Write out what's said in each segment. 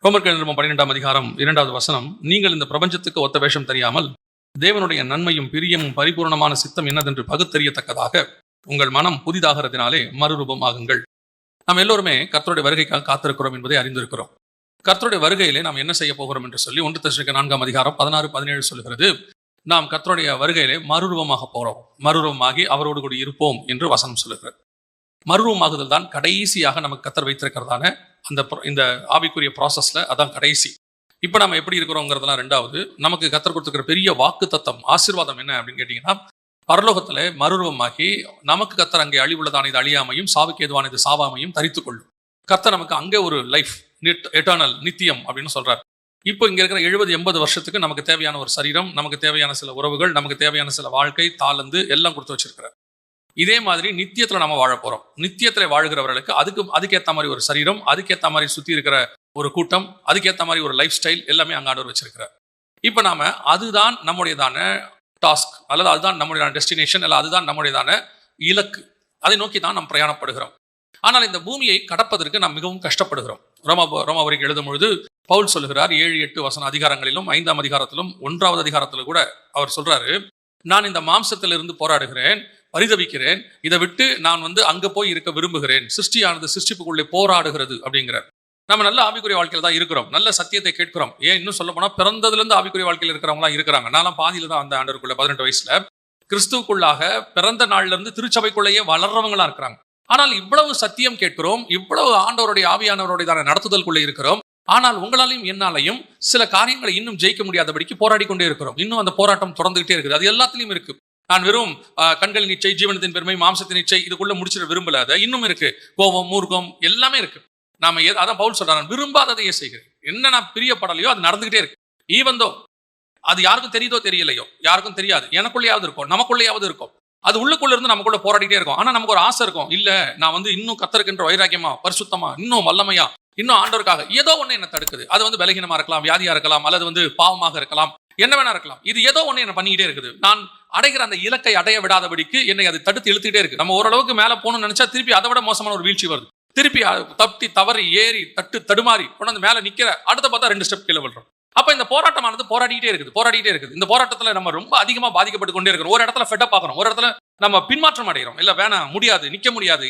ரோமர்கள் 12ஆம் அதிகாரம் 2வது வசனம், நீங்கள் இந்த பிரபஞ்சத்துக்கு ஒத்த வேஷம் தெரியாமல் தேவனுடைய நன்மையும் பிரியமும் பரிபூர்ணமான சித்தம் என்னதென்று பகுத்தறியத்தக்கதாக உங்கள் மனம் புதிதாகிறதுனாலே மறுரூபம் ஆகுங்கள். நாம் எல்லோருமே கர்த்தருடைய வருகைக்காக காத்திருக்கிறோம் என்பதை அறிந்திருக்கிறோம். கர்த்தருடைய வருகையிலே நாம் என்ன செய்ய போகிறோம் என்று சொல்லி 1 தெசலோனிக்கேயர் 4ஆம் அதிகாரம் 16-17 சொல்கிறது. நாம் கர்த்தருடைய வருகையிலே மறுரூபமாக போகிறோம், மறுரூபமாகி அவரோடு கூட இருப்போம் என்று வசனம் சொல்லுகிறது. மறுரூபமாகுதல் தான் கடைசியாக நமக்கு கர்த்தர் வைத்திருக்கிறதான இந்த ஆவிக்குரிய ப்ராசஸ்ல அதான் கடைசி. இப்போ நம்ம எப்படி இருக்கிறோங்கிறதுலாம் ரெண்டாவது. நமக்கு கர்த்தர் கொடுத்துருக்கிற பெரிய வாக்கு தத்தம் ஆசீர்வாதம் என்ன அப்படின்னு கேட்டீங்கன்னா, பரலோகத்துல மறுரூபமாகி நமக்கு கர்த்தர் அங்கே அழிவுள்ளதான இது அழியாமையும் சாவுக்கு ஏதுவான இது சாவாமையும் தரித்துக் கொள்ளும். கர்த்தர் நமக்கு அங்கே ஒரு லைஃப், எட்டர்னல், நித்தியம் அப்படின்னு சொல்றாரு. இப்போ இங்க இருக்கிற 70-80 வருஷத்துக்கு நமக்கு தேவையான ஒரு சரீரம், நமக்கு தேவையான சில உறவுகள், நமக்கு தேவையான சில வாழ்க்கை, தாளந்து எல்லாம் கொடுத்து வச்சிருக்கிறார். இதே மாதிரி நித்தியத்துல நம்ம வாழ போறோம். நித்தியத்துல வாழ்கிறவர்களுக்கு அதுக்கேற்ற மாதிரி ஒரு சரீரம், அதுக்கேற்ற மாதிரி சுத்தி இருக்கிற ஒரு கூட்டம், அதுக்கேற்ற மாதிரி ஒரு லைஃப் ஸ்டைல் எல்லாமே அங்க ஆண்டவர் வச்சிருக்கிறார். இப்போ நாம அதுதான் நம்முடையதான டாஸ்க், அல்லது அதுதான் நம்முடைய டெஸ்டினேஷன், அல்ல அதுதான் நம்முடையதான இலக்கு. அதை நோக்கி தான் நாம் பிரயாணப்படுகிறோம். ஆனால் இந்த பூமியை கடப்பதற்கு நாம் மிகவும் கஷ்டப்படுகிறோம். ரோமாபுரிக்கு எழுதும் பொழுது பவுல் சொல்லுகிறார், 7-8 வசன அதிகாரங்களிலும் 5ஆம் அதிகாரத்திலும் 1வது அதிகாரத்தில் கூட அவர் சொல்றாரு, நான் இந்த மாம்சத்திலிருந்து போராடுகிறேன், பரிதவிக்கிறேன், இதை விட்டு நான் அங்க போய் இருக்க விரும்புகிறேன். சிருஷ்டியானது சிருஷ்டிப்புக்குள்ளே போராடுகிறது அப்படிங்கிறார். நம்ம நல்ல ஆவிக்குரிய வாழ்க்கையில தான் இருக்கிறோம், நல்ல சத்தியத்தை கேட்கிறோம். ஏன் இன்னும் சொல்ல போனா பிறந்ததுல இருந்து ஆவிக்குரிய வாழ்க்கையில் இருக்கிறவங்களா இருக்கிறாங்க. நான்லாம் பாதியில தான் அந்த ஆண்டவருக்குள்ள 18 வயசுல கிறிஸ்துவுக்குள்ளாக பிறந்த நாள்ல இருந்து திருச்சபைக்குள்ளேயே வளர்றவங்களா இருக்கிறாங்க. ஆனால் இவ்வளவு சத்தியம் கேட்கிறோம், இவ்வளவு ஆண்டவருடைய ஆவியானவருடைய நடத்துதலுக்குள்ளே இருக்கிறோம். ஆனால் உங்களாலையும் என்னாலையும் சில காரியங்களை இன்னும் ஜெயிக்க முடியாதபடிக்கு போராடி கொண்டே இருக்கிறோம். இன்னும் அந்த போராட்டம் தொடர்ந்துகிட்டே இருக்குது. அது எல்லாத்திலையும் இருக்கு. நான் வெறும் கண்களின் இச்சை, ஜீவனத்தின் பெருமை, மாம்சத்தின் இச்சை இதுக்குள்ள முடிச்சிட விரும்பல. அது இன்னும் இருக்கு. கோபம், மூர்க்கம் எல்லாமே இருக்கு. நாம அதான் பவுல் சொல்றான், நான் விரும்பாததையே செய்கிறேன். என்ன நான் பிரியப்படலையோ அது நடந்துகிட்டே இருக்கு. ஈவந்தோ அது யாருக்கும் தெரியுதோ தெரியலையோ, யாருக்கும் தெரியாது, எனக்குள்ளேயாவது இருக்கும், நமக்குள்ளேயாவது இருக்கும். அது உள்ளுக்குள்ள இருந்து நமக்குள்ள போராடிட்டே இருக்கும். ஆனா நமக்கு ஒரு ஆசை இருக்கும், இல்ல நான் இன்னும் கர்த்தருக்கின்ற வைராக்கியமா, பரிசுத்தமா, இன்னும் வல்லமையா, இன்னும் ஆண்டவருக்காக ஏதோ ஒண்ணு என்ன தடுக்குது. அது பலகீனமா இருக்கலாம், வியாதியா இருக்கலாம், அல்லது பாவமாக இருக்கலாம், என்ன வேணா இருக்கலாம். இது ஏதோ ஒண்ணு என்ன பண்ணிக்கிட்டே இருக்குது. நான் அடைகிற அந்த இலக்கை அடைய விடாதபடிக்கு என்னை அது தடுத்து இழுத்துக்கிட்டே இருக்கு. நம்ம ஓரளவுக்கு மேல போகணும்னு நினைச்சா திருப்பி அதை விட மோசமான ஒரு வீழ்ச்சி வருது. திருப்பி தப்பி தவறி ஏறி தடுமாறி கொண்டு மேல நிக்கிற அடுத்த பார்த்தா 2 ஸ்டெப் கீழே விழுறோம். அப்ப இந்த போராட்டமானது போராடிட்டே இருக்குது. இந்த போராட்டத்துல நம்ம ரொம்ப அதிகமா பாதிக்கப்பட்டு கொண்டே இருக்கிறோம். ஒரு இடத்துல ஃபெட் அப் ஆகிறோம், ஒரு இடத்துல நம்ம பின்மாற்றம் அடைகிறோம். இல்ல வேணாம், முடியாது, நிக்க முடியாது,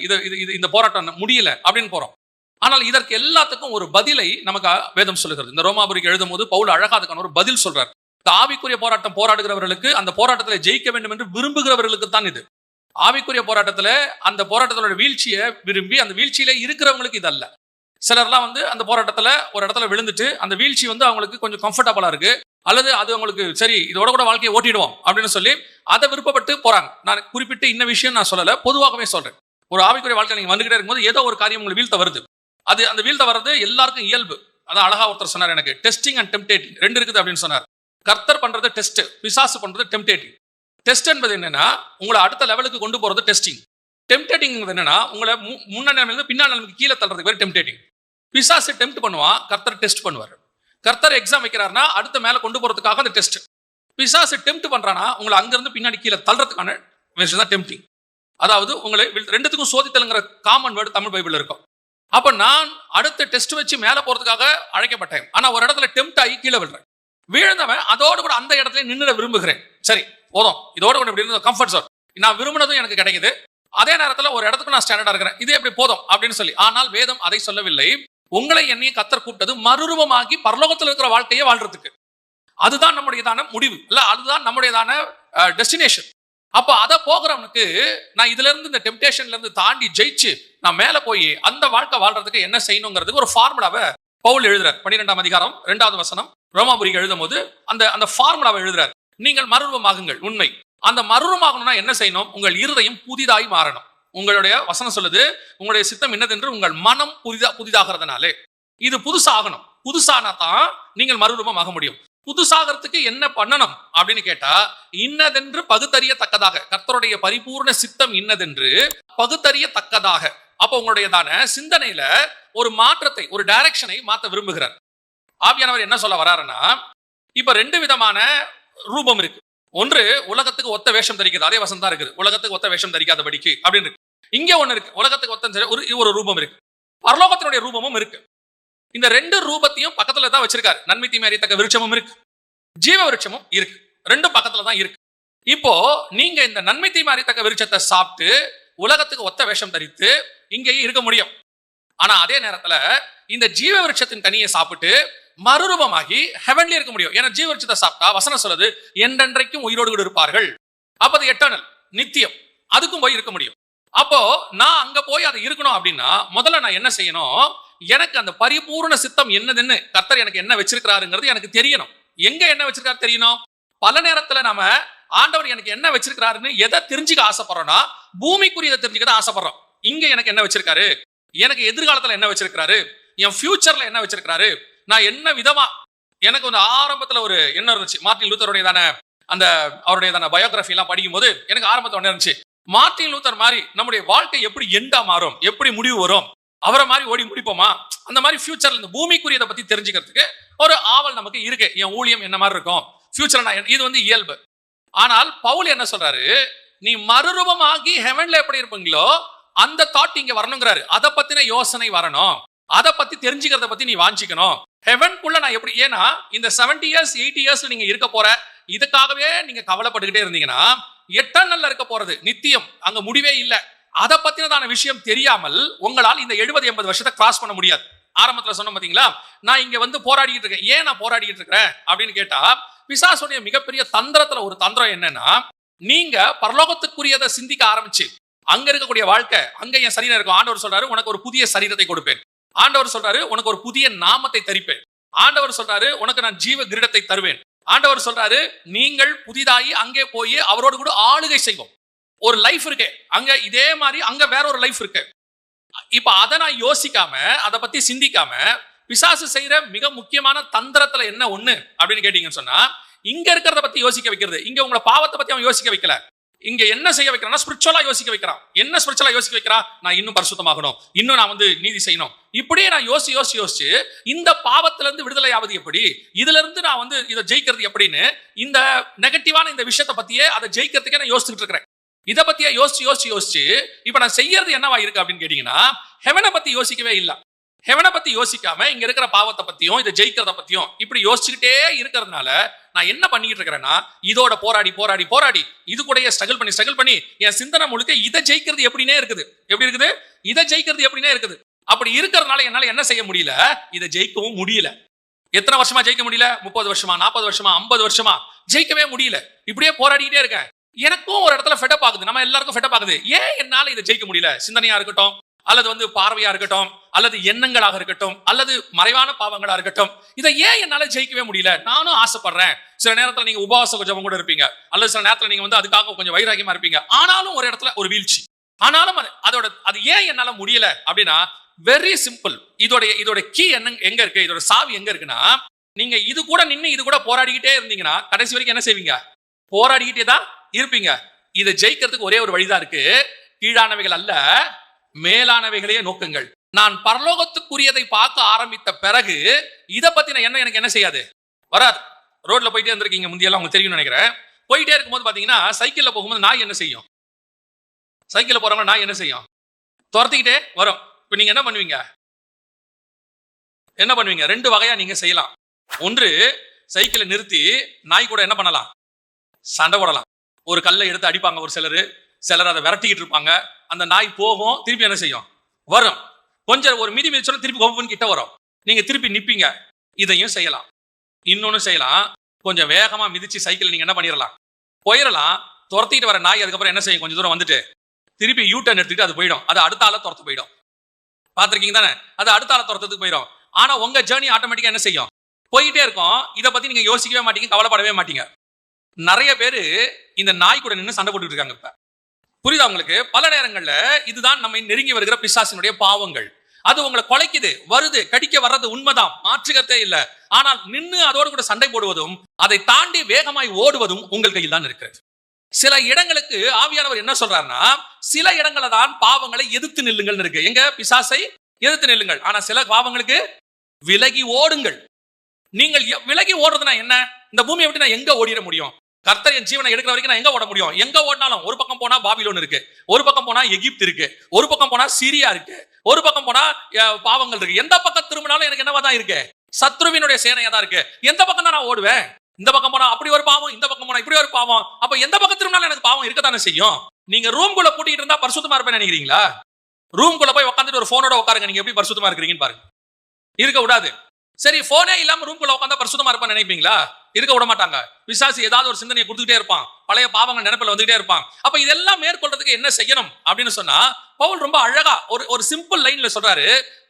இந்த போராட்டம் முடியல அப்படின்னு போறோம். ஆனால் இதற்கு எல்லாத்துக்கும் ஒரு பதிலை நமக்கு வேதம் சொல்லுகிறது. இந்த ரோமாபுரிக்கு எழுதும் போது பவுல் அழகா அதுக்கான ஒரு பதில் சொல்றார். இந்த ஆவிக்குரிய போராட்டம் போராடுகிறவர்களுக்கு, அந்த போராட்டத்தில் ஜெயிக்க வேண்டும் என்று விரும்புகிறவர்களுக்கு தான் இது. ஆவிக்குரிய போராட்டத்துல அந்த போராட்டத்தோட வீழ்ச்சியை விரும்பி அந்த வீழ்ச்சியில இருக்கிறவங்களுக்கு இது அல்ல. சிலர்லாம் அந்த போராட்டத்துல ஒரு இடத்துல விழுந்துட்டு அந்த வீழ்ச்சி அவங்களுக்கு கொஞ்சம் கம்ஃபர்டபுளா இருக்கு, அல்லது அது அவங்களுக்கு சரி இதோட கூட வாழ்க்கையை ஓட்டிடுவோம் அப்படின்னு சொல்லி அதை விருப்பப்பட்டு போறாங்க. நான் குறிப்பிட்டு இன்ன விஷயம் நான் சொல்லல, பொதுவாகவே சொல்றேன். ஒரு ஆவிக்குரிய வாழ்க்கை நீங்க வந்துகிட்டே இருக்கும்போது ஏதோ ஒரு காரியம் உங்களுக்கு வீழ்த்த வருது. அந்த வீழ்த்த வர்றது எல்லாருக்கும் இயல்பு. அதான் அழகா ஒருத்தர் சொன்னார், எனக்கு டெஸ்டிங் அண்ட் டெம்ப்டேட்டிங் 2 இருக்குது அப்படின்னு சொன்னார். கர்த்தர் பண்றது டெஸ்ட், பிசாசு பண்றது டெம்ப்டேட்டிங். டெஸ்ட் என்பது என்னன்னா உங்களை அடுத்த லெவலுக்கு கொண்டு போறது டெஸ்டிங். டெம்ப்டேட்டிங் என்னன்னா உங்களை முன்னாடி நிலைமையிலிருந்து பின்னாடி நிலைமைக்கு கீழே தள்ளுறதுக்கு பேர் டெம்ப்டேட்டிங். பிசாசு டெம்ப்ட் பண்ணுவான், கர்த்தர் டெஸ்ட் பண்ணுவார். கர்த்தர் எக்ஸாம் வைக்கிறாருன்னா அடுத்த மேல கொண்டு போறதுக்காக அந்த டெஸ்ட். பிசாசு டெம்ப்ட் பண்றானா உங்களை அங்கிருந்து பின்னாடி கீழே தள்ளுறதுக்கான விஷயம் தான் டெம்ப்டிங். அதாவது உங்களை 2த்துக்கும் சோதித்தல்ங்கிற காமன் வேர்டு தமிழ் பைபிள் இருக்கும். அப்ப நான் அடுத்த டெஸ்ட் வச்சு மேல போறதுக்காக அழைக்கப்பட்டேன். ஆனா ஒரு இடத்துல டெம்ப்ட் ஆகி கீழே விழுறேன். வீழ்ந்தவன் அதோடு கூட அந்த இடத்துல நின்று விரும்புகிறேன். சரி போதும், இதோட கூட இப்படி கம்ஃபர்ட் ஜோன், நான் விரும்பினதும் எனக்கு கிடைக்குது, அதே நேரத்தில் ஒரு இடத்துக்கு நான் ஸ்டாண்டர்டா இருக்கிறேன், இது எப்படி போதும் அப்படின்னு சொல்லி. ஆனால் வேதம் அதை சொல்லவில்லை. உங்களை என்னையும் கர்த்தர் கூப்பிட்டது மறுரூபமாகி பரலோகத்தில் இருக்கிற வாழ்க்கையை வாழ்றதுக்கு. அதுதான் நம்முடையதான முடிவு, இல்ல அதுதான் நம்முடையதான டெஸ்டினேஷன். அப்ப அதை போகிறவனுக்கு நான் இதுல இருந்து இந்த டெம்ப்டேஷன்ல இருந்து தாண்டி ஜெயிச்சு நான் மேல போய் அந்த வாழ்க்கை வாழ்றதுக்கு என்ன செய்யணுங்கிறதுக்கு ஒரு ஃபார்முலாவை பவுல் எழுதுறார். 12ஆம் அதிகாரம் 2வது வசனம் ரோமாபுரிக்கு எழுதும் போது அந்த ஃபார்முலாவை எழுதுறார். நீங்கள் மறுரூபமாகுங்கள். உண்மை. அந்த மறுரூபமாகணும்னா என்ன செய்யணும்? உங்கள் இருதயம் புதிதாய் மாறணும். உங்களுடைய வசனம் சொல்லுது, உங்களுடைய சித்தம் என்னதென்று உங்கள் மனம் புதிதாகிறதுனாலே. இது புதுசாகணும். புதுசானா தான் நீங்கள் மறுரூபமாக முடியும். புதுசாகிறதுக்கு என்ன பண்ணணும் அப்படின்னு கேட்டா, இன்னதென்று பகுத்தறியத்தக்கதாக, கர்த்தருடைய பரிபூர்ண சித்தம் இன்னதென்று பகுத்தறியத்தக்கதாக. அப்ப உங்களுடையதான சிந்தனையில ஒரு மாற்றத்தை, ஒரு டைரக்ஷனை மாற்ற விரும்புகிறார். ஆவியானவர் என்ன சொல்ல வராருன்னா, இப்ப 2 விதமான ரூபம் இருக்கு. ஒன்று உலகத்துக்கு ஒத்த வேஷம் தரிக்கிறது, அதே வசனம் தான் இருக்குது, உலகத்துக்கு ஒத்த வேஷம் தரிக்காதபடிக்கு அப்படின்னு இருக்கு. இங்க ஒண்ணு இருக்கு, உலகத்துக்கு ஒத்த ஒரு ரூபம் இருக்கு, பரலோகத்தினுடைய ரூபமும் இருக்கு. இந்த ரெண்டு ரூபத்தையும் பக்கத்துல தான் வச்சிருக்காரு. நன்மை தீமை அறியத்தக்க விருட்சமும் இருக்கு, ஜீவ விருட்சமும் இருக்கு. ரெண்டும் பக்கத்துல தான் இருக்கு. இப்போ நீங்க இந்த நன்மை தீமை அறியத்தக்க விருட்சத்தை சாப்பிட்டு உலகத்துக்கு ஒத்த வேஷம் தரித்து இங்கேயே இருக்க முடியும். ஆனா அதே நேரத்துல இந்த ஜீவ விருட்சத்தின் கனியை சாப்பிட்டு மறுரூபமாகி ஹெவன்லயே இருக்க முடியும். ஏன்னா ஜீவ விருட்சத்தை சாப்பிட்டா வசனம் சொல்லுது என்றென்றைக்கும் உயிரோடு கூட இருப்பார்கள். அப்ப அது எட்டர்னல், நித்தியம். அதுக்கும் போய் இருக்க முடியும். அப்போ நான் அங்க போய் அதை இருக்கணும் அப்படின்னா முதல்ல நான் என்ன செய்யணும்? எனக்கு அந்த பரிபூர்ண சித்தம் என்னதுன்னு கர்த்தர் எனக்கு என்ன வச்சிருக்கிறாருங்கிறது எனக்கு தெரியணும். எங்க என்ன வச்சிருக்காரு தெரியணும். பல நேரத்துல நாம ஆண்டவர் எனக்கு என்ன வச்சிருக்கிறாருன்னு எதை தெரிஞ்சுக்க ஆசைப்படுறோம்னா பூமிக்குரியதை தெரிஞ்சுக்க தான் ஆசைப்படுறோம். இங்க எனக்கு என்ன வச்சிருக்காரு, எனக்கு எதிர்காலத்துல என்ன வச்சிருக்காரு, என் ஃபியூச்சர்ல என்ன வச்சிருக்காரு, நான் என்ன விதமா. எனக்கு வந்து ஆரம்பத்துல ஒரு என்ன இருந்துச்சு, மார்ட்டின் லூத்தருடையதான அந்த அவருடையதான பயோகிராஃபி எல்லாம் படிக்கும் போது எனக்கு ஆரம்பத்துல ஒண்ணு இருந்துச்சு, மார்ட்டின் லூத்தர் மாதிரி நம்முடைய வாழ்க்கை எப்படி எண்டா மாறும், எப்படி முடிவு வரும், அவரை மாதிரி ஓடி முடிப்போமா, அந்த மாதிரி ஃபியூச்சர்ல இந்த பூமிக்குரியதை பத்தி தெரிஞ்சுக்கிறதுக்கு ஒரு ஆவல் நமக்கு இருக்கு. என் ஊழியம் என்ன மாதிரி இருக்கும், ஃபியூச்சர்ல நான் இது வந்து இயல்பு. ஆனால் பவுல் என்ன சொல்றாரு, நீ மறுரூபமாகி ஹெவன்ல எப்படி இருப்பீங்களோ அந்த தாட் இங்க வரணுங்கிறாரு. அதை பத்தின யோசனை வரணும், அதை பத்தி தெரிஞ்சுக்கிறத பத்தி நீ வாஞ்சிக்கணும். ஹெவன்குள்ள நான் எப்படி, ஏன்னா இந்த 70 years 80 years நீங்க இருக்க போற இதுக்காகவே நீங்க கவலைப்பட்டுக்கிட்டே இருந்தீங்கன்னா எட்டர்னல்ல இருக்க போறது நித்தியம், அங்க முடிவே இல்லை. அதை பத்தினதான விஷயம் தெரியாமல் உங்களால் இந்த 70-80 வருஷத்தை கிராஸ் பண்ண முடியாது. ஆரம்பத்துல சொன்ன பாத்தீங்களா, நான் இங்க வந்து போராடிட்டு இருக்கேன். ஏன் நான் போராடிட்டு இருக்கிறேன் அப்படின்னு கேட்டா, பிசாசுடைய மிகப்பெரிய தந்திரத்துல ஒரு தந்திரம் என்னன்னா, நீங்க பரலோகத்துக்குரியதை சிந்திக்க ஆரம்பிச்சு அங்க இருக்கக்கூடிய வாழ்க்கை, அங்க என் சரீரம் இருக்கும். ஆண்டவர் சொல்றாரு உனக்கு ஒரு புதிய சரீரத்தை கொடுப்பேன். ஆண்டவர் சொல்றாரு உனக்கு ஒரு புதிய நாமத்தை தரிப்பேன். ஆண்டவர் சொல்றாரு உனக்கு நான் ஜீவ கிரீடத்தை தருவேன். ஆண்டவர் சொல்றாரு நீங்கள் புதிதாகி அங்கே போய் அவரோடு கூட ஆளுகை செய்வோம். ஒரு லைஃப் இருக்கு அங்க, இதே மாதிரி அங்க வேற ஒரு லைஃப் இருக்கு. இப்ப அதை நான் யோசிக்காம, அதை பத்தி சிந்திக்காம, பிசாசு செய்யற மிக முக்கியமான தந்திரத்துல என்ன ஒண்ணு அப்படின்னு கேட்டீங்கன்னு சொன்னா, இங்க இருக்கிறத பத்தி யோசிக்க வைக்கிறது. இங்க உங்களை பாவத்தை பத்தி அவன் யோசிக்க வைக்கல. இங்க என்ன செய்ய வைக்கிறான், ஸ்பிரிச்சுவலா யோசிக்க வைக்கிறான். என்ன ஸ்பிரிச்சுவலா யோசிக்க வைக்கிறான், நான் இன்னும் பரிசுத்தமாகணும், இன்னும் நான் வந்து நீதி செய்யணும். இப்படியே நான் யோசிச்சு இந்த பாவத்துல இருந்து விடுதலை ஆவது எப்படி, இதுல இருந்து நான் வந்து இதை ஜெயிக்கிறது எப்படின்னு, இந்த நெகட்டிவான இந்த விஷயத்தை பத்தியே அதை ஜெயிக்கிறதுக்கே நான் யோசிச்சுட்டு இருக்கிறேன். இதை பத்தியே யோசிச்சு இப்ப நான் செய்யறது என்னவா இருக்கு அப்படின்னு கேட்டீங்கன்னா, ஹெவனை பத்தி யோசிக்கவே இல்லை. ஹெவனை பத்தி யோசிக்காம இங்க இருக்கிற பாவத்தை பத்தியும் இதை ஜெயிக்கிறத பத்தியும் இப்படி யோசிச்சுக்கிட்டே இருக்கிறதுனால நான் என்ன பண்ணிட்டு இருக்கிறேன்னா, இதோட போராடி இது கூட ஸ்ட்ரகிள் பண்ணி என் சிந்தனை முழுக்க இதை ஜெயிக்கிறது எப்படின்னே இருக்குது. எப்படி இருக்குது, இதை ஜெயிக்கிறது எப்படின்னே இருக்குது. அப்படி இருக்கிறதுனால என்னால என்ன செய்ய முடியல, இதை ஜெயிக்கவும் முடியல. எத்தனை வருஷமா ஜெயிக்க முடியல, 30 வருஷமா 40 வருஷமா 50 வருஷமா ஜெயிக்கவே முடியல. இப்படியே போராடிக்கிட்டே இருக்கேன். எனக்கும் ஒரு இடத்துல ஃபெடப் ஆகுது, நம்ம எல்லாருக்கும் ஃபெடப் ஆகுது. ஏன் என்னால இதை ஜெயிக்க முடியல, சிந்தனையா இருக்கட்டும், அல்லது வந்து பார்வையா இருக்கட்டும், அல்லது எண்ணங்களாக இருக்கட்டும், அல்லது மறைவான பாவங்களா இருக்கட்டும், இதை ஏன் என்னால ஜெயிக்கவே முடியல. நானும் ஆசைப்படுறேன். சில நேரத்துல நீங்க உபவாச ஜெபம் கூட இருப்பீங்க, அல்லது சில நேரத்துல நீங்க வந்து அதுக்காக கொஞ்சம் வைராகியமா இருப்பீங்க. ஆனாலும் ஒரு இடத்துல ஒரு வீழ்ச்சி. ஆனாலும் அது ஏன் என்னால முடியல அப்படின்னா, வெரி சிம்பிள். இதோட கீ எங்க இருக்கு, இதோட சாவி எங்க இருக்குன்னா, நீங்க இது கூட நின்று இது கூட போராடிக்கிட்டே இருந்தீங்கன்னா கடைசி வரைக்கும் என்ன செய்வீங்க, போராடிக்கிட்டே தான் இருப்பீங்க. இதை ஜெயிக்கிறதுக்கு ஒரே ஒரு வழிதான் இருக்கு, கீழானவைகள் அல்ல மேலானவைகளையே நோக்குங்கள். நான் பரலோகத்துக்குரியதை பார்க்க ஆரம்பித்த பிறகு இதை பத்தின எண்ணம் எனக்கு என்ன செய்யாது, வராது. ரோட்ல போயிட்டே இருந்திருக்கீங்க, முந்தியெல்லாம் உங்களுக்கு தெரியும் நினைக்கிறேன். போயிட்டே இருக்கும்போது பாத்தீங்கன்னா சைக்கிள்ல போகும்போது நாய் என்ன செய்யும், சைக்கிள்ல போறவங்க நாய் என்ன செய்யும், துரத்திக்கிட்டே வரும். இப்ப நீங்க என்ன பண்ணுவீங்க, ரெண்டு வகையா நீங்க செய்யலாம். ஒன்று, சைக்கிளை நிறுத்தி நாய் கூட என்ன பண்ணலாம், சண்டை போடலாம். ஒரு கல்லை எடுத்து அடிப்பாங்க ஒரு சிலர் அதை விரட்டிக்கிட்டு இருப்பாங்க. அந்த நாய் போகும், திருப்பி என்ன செய்யும், வரும். கொஞ்சம் ஒரு மிதி மிதிச்சோன்னா திருப்பி கோபம் கிட்ட வரும், நீங்க திருப்பி நிப்பீங்க. இதையும் செய்யலாம். இன்னொன்னு செய்யலாம், கொஞ்சம் வேகமா மிதிச்சு சைக்கிள் நீங்க என்ன பண்ணிடலாம், போயிடலாம். துரத்திட்டு வர நாய் அதுக்கப்புறம் என்ன செய்யும், கொஞ்சம் தூரம் வந்துட்டு திருப்பி யூ டர்ன் எடுத்துட்டு அது போயிடும். அது அடுத்த ஆளை துரத்து போயிடும். பாத்திருக்கீங்க தானே, அது அடுத்த ஆளை துரத்துக்கு போயிடும். ஆனா உங்க ஜேர்னி ஆட்டோமேட்டிக்கா என்ன செய்யும், போயிட்டே இருக்கும். இதை பத்தி நீங்க யோசிக்கவே மாட்டீங்க, கவலைப்படவே மாட்டீங்க. நிறைய பேரு இந்த நாய் கூட நின்று சண்டை போட்டுட்டு இருக்காங்க. இப்ப புரியுதா உங்களுக்கு? பல நேரங்கள்ல இதுதான் நம்ம நெருங்கி வருகிற பிசாசினுடைய பாவங்கள். அது உங்களை கொலைக்குது, வருது, கடிக்க வர்றது உண்மைதான், மாற்றுகிறதே இல்லை. ஆனால் நின்று அதோடு கூட சண்டை போடுவதும் அதை தாண்டி வேகமாய் ஓடுவதும் உங்கள் கையில் தான் இருக்கிறது. சில இடங்களுக்கு ஆவியானவர் என்ன சொல்றாருன்னா, சில இடங்களை தான் பாவங்களை எதிர்த்து நில்லுங்கள் இருக்கு. எங்க, பிசாசை எதிர்த்து நில்லுங்கள். ஆனா சில பாவங்களுக்கு விலகி ஓடுங்கள். நீங்கள் விலகி ஓடுறதுனா என்ன, இந்த பூமியை விட்டு நான் எங்க ஓடிட முடியும், கர்த்தர் என் ஜீவனை எடுக்கிற வரைக்கும் நான் எங்க ஓட முடியும்? எங்க ஓடினாலும் ஒரு பக்கம் போனா பாபிலோன் இருக்கு, ஒரு பக்கம் போனா எகிப்து இருக்கு, ஒரு பக்கம் போனா சீரியா இருக்கு, ஒரு பக்கம் போனா பாவங்கள் இருக்கு. எந்த பக்கம் திரும்பினாலும் எனக்கு என்னவா தான் இருக்கு? சத்ருவினுடைய சேனையா தான் இருக்கு. எந்த பக்கம் தான் நான் ஓடுவேன்? இந்த பக்கம் போனா அப்படி ஒரு பாவம், இந்த பக்கம் போனா இப்படி ஒரு பாவம். அப்ப எந்த பக்கம் திரும்பினாலும் எனக்கு பாவம் இருக்கத்தானே செய்யும். நீங்க ரூம்குள்ள பூட்டிட்டு இருந்தா பரிசுத்தமா இருப்பேன்னு நினைக்கிறீங்களா? ரூம்குள்ள போய் உட்காந்துட்டு ஒரு போனோட உட்காருங்க, நீங்க எப்படி பரிசுத்தமா இருக்கிறீங்கன்னு பாருங்க. இருக்க விடாது. சரி, போனே இல்லாம ரூம்குள்ள உட்காந்தா பரிசுத்தமா இருப்பான்னு நினைப்பீங்களா? இருக்க விட மாட்டாங்க. விசாசி ஏதாவது ஒரு சிந்தனையை கொடுத்துட்டே இருப்பான், பழைய பாவங்கள் நினைப்பில் வந்துகிட்டே இருப்பான். அப்ப இதெல்லாம் மேற்கொள்றதுக்கு என்ன செய்யணும் அப்படின்னு சொன்னா, பவுல் ரொம்ப அழகா ஒரு சிம்பிள் லைன்ல சொல்றாரு,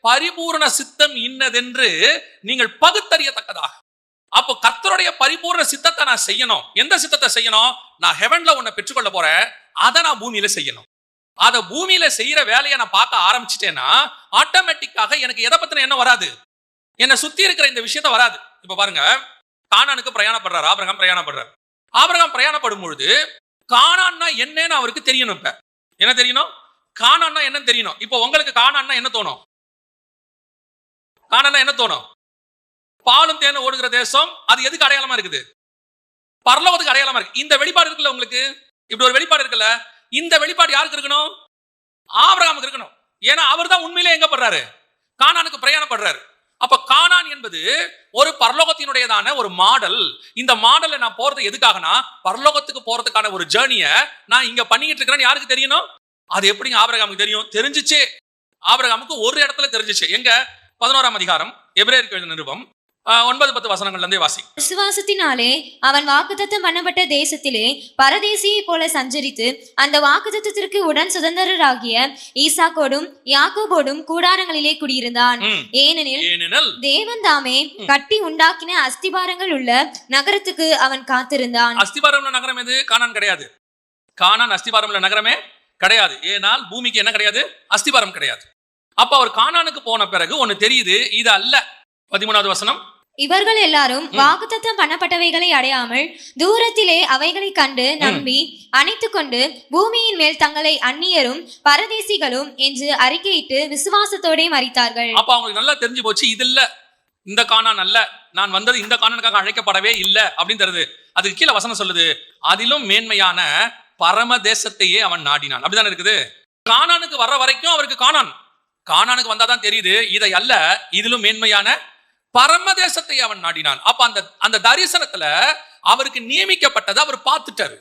பரிபூர்ண சித்தம் இன்னதென்று நீங்கள் பகுத்தறியத்தக்கதாக. அப்போ கர்த்தருடைய பரிபூர்ண சித்தத்தை நான் செய்யணும். எந்த சித்தத்தை செய்யணும்? நான் ஹெவன்ல உன்னை பெற்றுக்கொள்ள போறேன், அதை நான் பூமியில செய்யணும். அதை பூமியில செய்யற வேலையை நான் பார்க்க ஆரம்பிச்சிட்டேன்னா ஆட்டோமேட்டிக்காக எனக்கு எதை பத்தின என்ன வராது, என்னை சுத்தி இருக்கிற இந்த விஷயத்த வராது. இப்ப பாருங்க, கானானுக்கு பிரயாணப்படுறாரு ஆபிரகாம், பிரயாணப்படுறாரு. ஆபிரகாம் பிரயாணப்படும் பொழுது கானான்னா என்னன்னு அவருக்கு தெரியணும். இப்ப என்ன தெரியணும்? கானான்னா என்னன்னு தெரியணும். இப்போ உங்களுக்கு கானான்னா என்ன தோணும்? கானான்னா என்ன தோணும்? பாலும் தேனும் ஓடுகிற தேசம். அது எதுக்கு அடையாளமா இருக்குது? பரலோகத்துக்கு அடையாளமா இருக்கு. இந்த வெளிப்பாடு இருக்குல்ல உங்களுக்கு, இப்படி ஒரு வெளிப்பாடு இருக்குல்ல, இந்த வெளிப்பாடு யாருக்கு இருக்கணும்? ஆபிரகாமுக்கு இருக்கணும். ஏன்னா அவர் தான் உண்மையிலே எங்க பண்றாரு? கானானுக்கு பிரயாணப்படுறாரு. அப்ப கானான் என்பது ஒரு பரலோகத்தினுடையதான ஒரு மாடல். இந்த மாடல்ல நான் போறது எதுக்காகனா, பரலோகத்துக்கு போறதுக்கான ஒரு ஜேர்னியை நான் இங்க பண்ணிக்கிட்டு இருக்கிறேன்னு யாருக்கு தெரியணும்? அது எப்படிங்க ஆபிரகாமுக்கு தெரியும்? தெரிஞ்சிச்சு. ஆபிரகாமுக்கு ஒரு இடத்துல தெரிஞ்சிச்சு. எங்க? 11ஆம் அதிகாரம் எபிரேயருக்கு எழுதின நிருபம் 9-10 வசனங்கள்ல இருந்தே வாசி. விசுவாசத்தினாலே அவன் வாக்குத்தத்தம் பண்ணப்பட்ட தேசத்திலே பரதேசியை போல சஞ்சரித்து அந்த வாக்குத்தத்தத்திற்கு உடன் சுதந்திரராகிய ஈசாக்கோடும் யாக்கோபோடும் கூடாரங்களிலே குடியிருந்தான். ஏனெனில் தேவன் தாமே கட்டி உண்டாக்கின அஸ்திபாரங்கள் உள்ள நகரத்துக்கு அவன் காத்திருந்தான். அஸ்திபாரம் உள்ள நகரம் எது? கானான் கிடையாது. கானான் அஸ்திபாரம் உள்ள நகரமே கிடையாது. ஏனால் பூமிக்கு என்ன கிடையாது? அஸ்திபாரம் கிடையாது. அப்ப அவர் கானானுக்கு போன பிறகு ஒன்னு தெரியுது, இது அல்ல. 13வது வசனம், இவர்கள் எல்லாரும் வாக்குத்தத்தம் பண்ணப்பட்டவைகளை அடையாமல் தூரத்திலே அவைகளை கண்டு நம்பி அணைத்து கொண்டு பூமியின் மேல் தங்களை அந்நியரும் பரதேசிகளும் என்று அறிக்கையிட்டு விசுவாசத்தோட மரித்தார்கள். அப்ப அவங்களுக்கு நல்லா தெரிஞ்சு போச்சு, இது இல்ல, இந்த கானான் அல்ல, நான் வந்தது இந்த கானானுக்காக அழைக்கப்படவே இல்லை அப்படின்னு தருது. அதுக்கு கீழே வசனம் சொல்லுது, அதிலும் மேன்மையான பரம தேசத்தையே அவன் நாடினான். அப்படிதானே இருக்குது. கானானுக்கு வர்ற வரைக்கும் அவருக்கு கானானுக்கு வந்தாதான் தெரியுது, இதை அல்ல, இதிலும் மேன்மையான பரமதேசத்தை அவன் நாடினான். அப்ப அந்த தரிசனத்துல அவருக்கு நியமிக்கப்பட்டதை அவர் பார்த்துட்டாரு.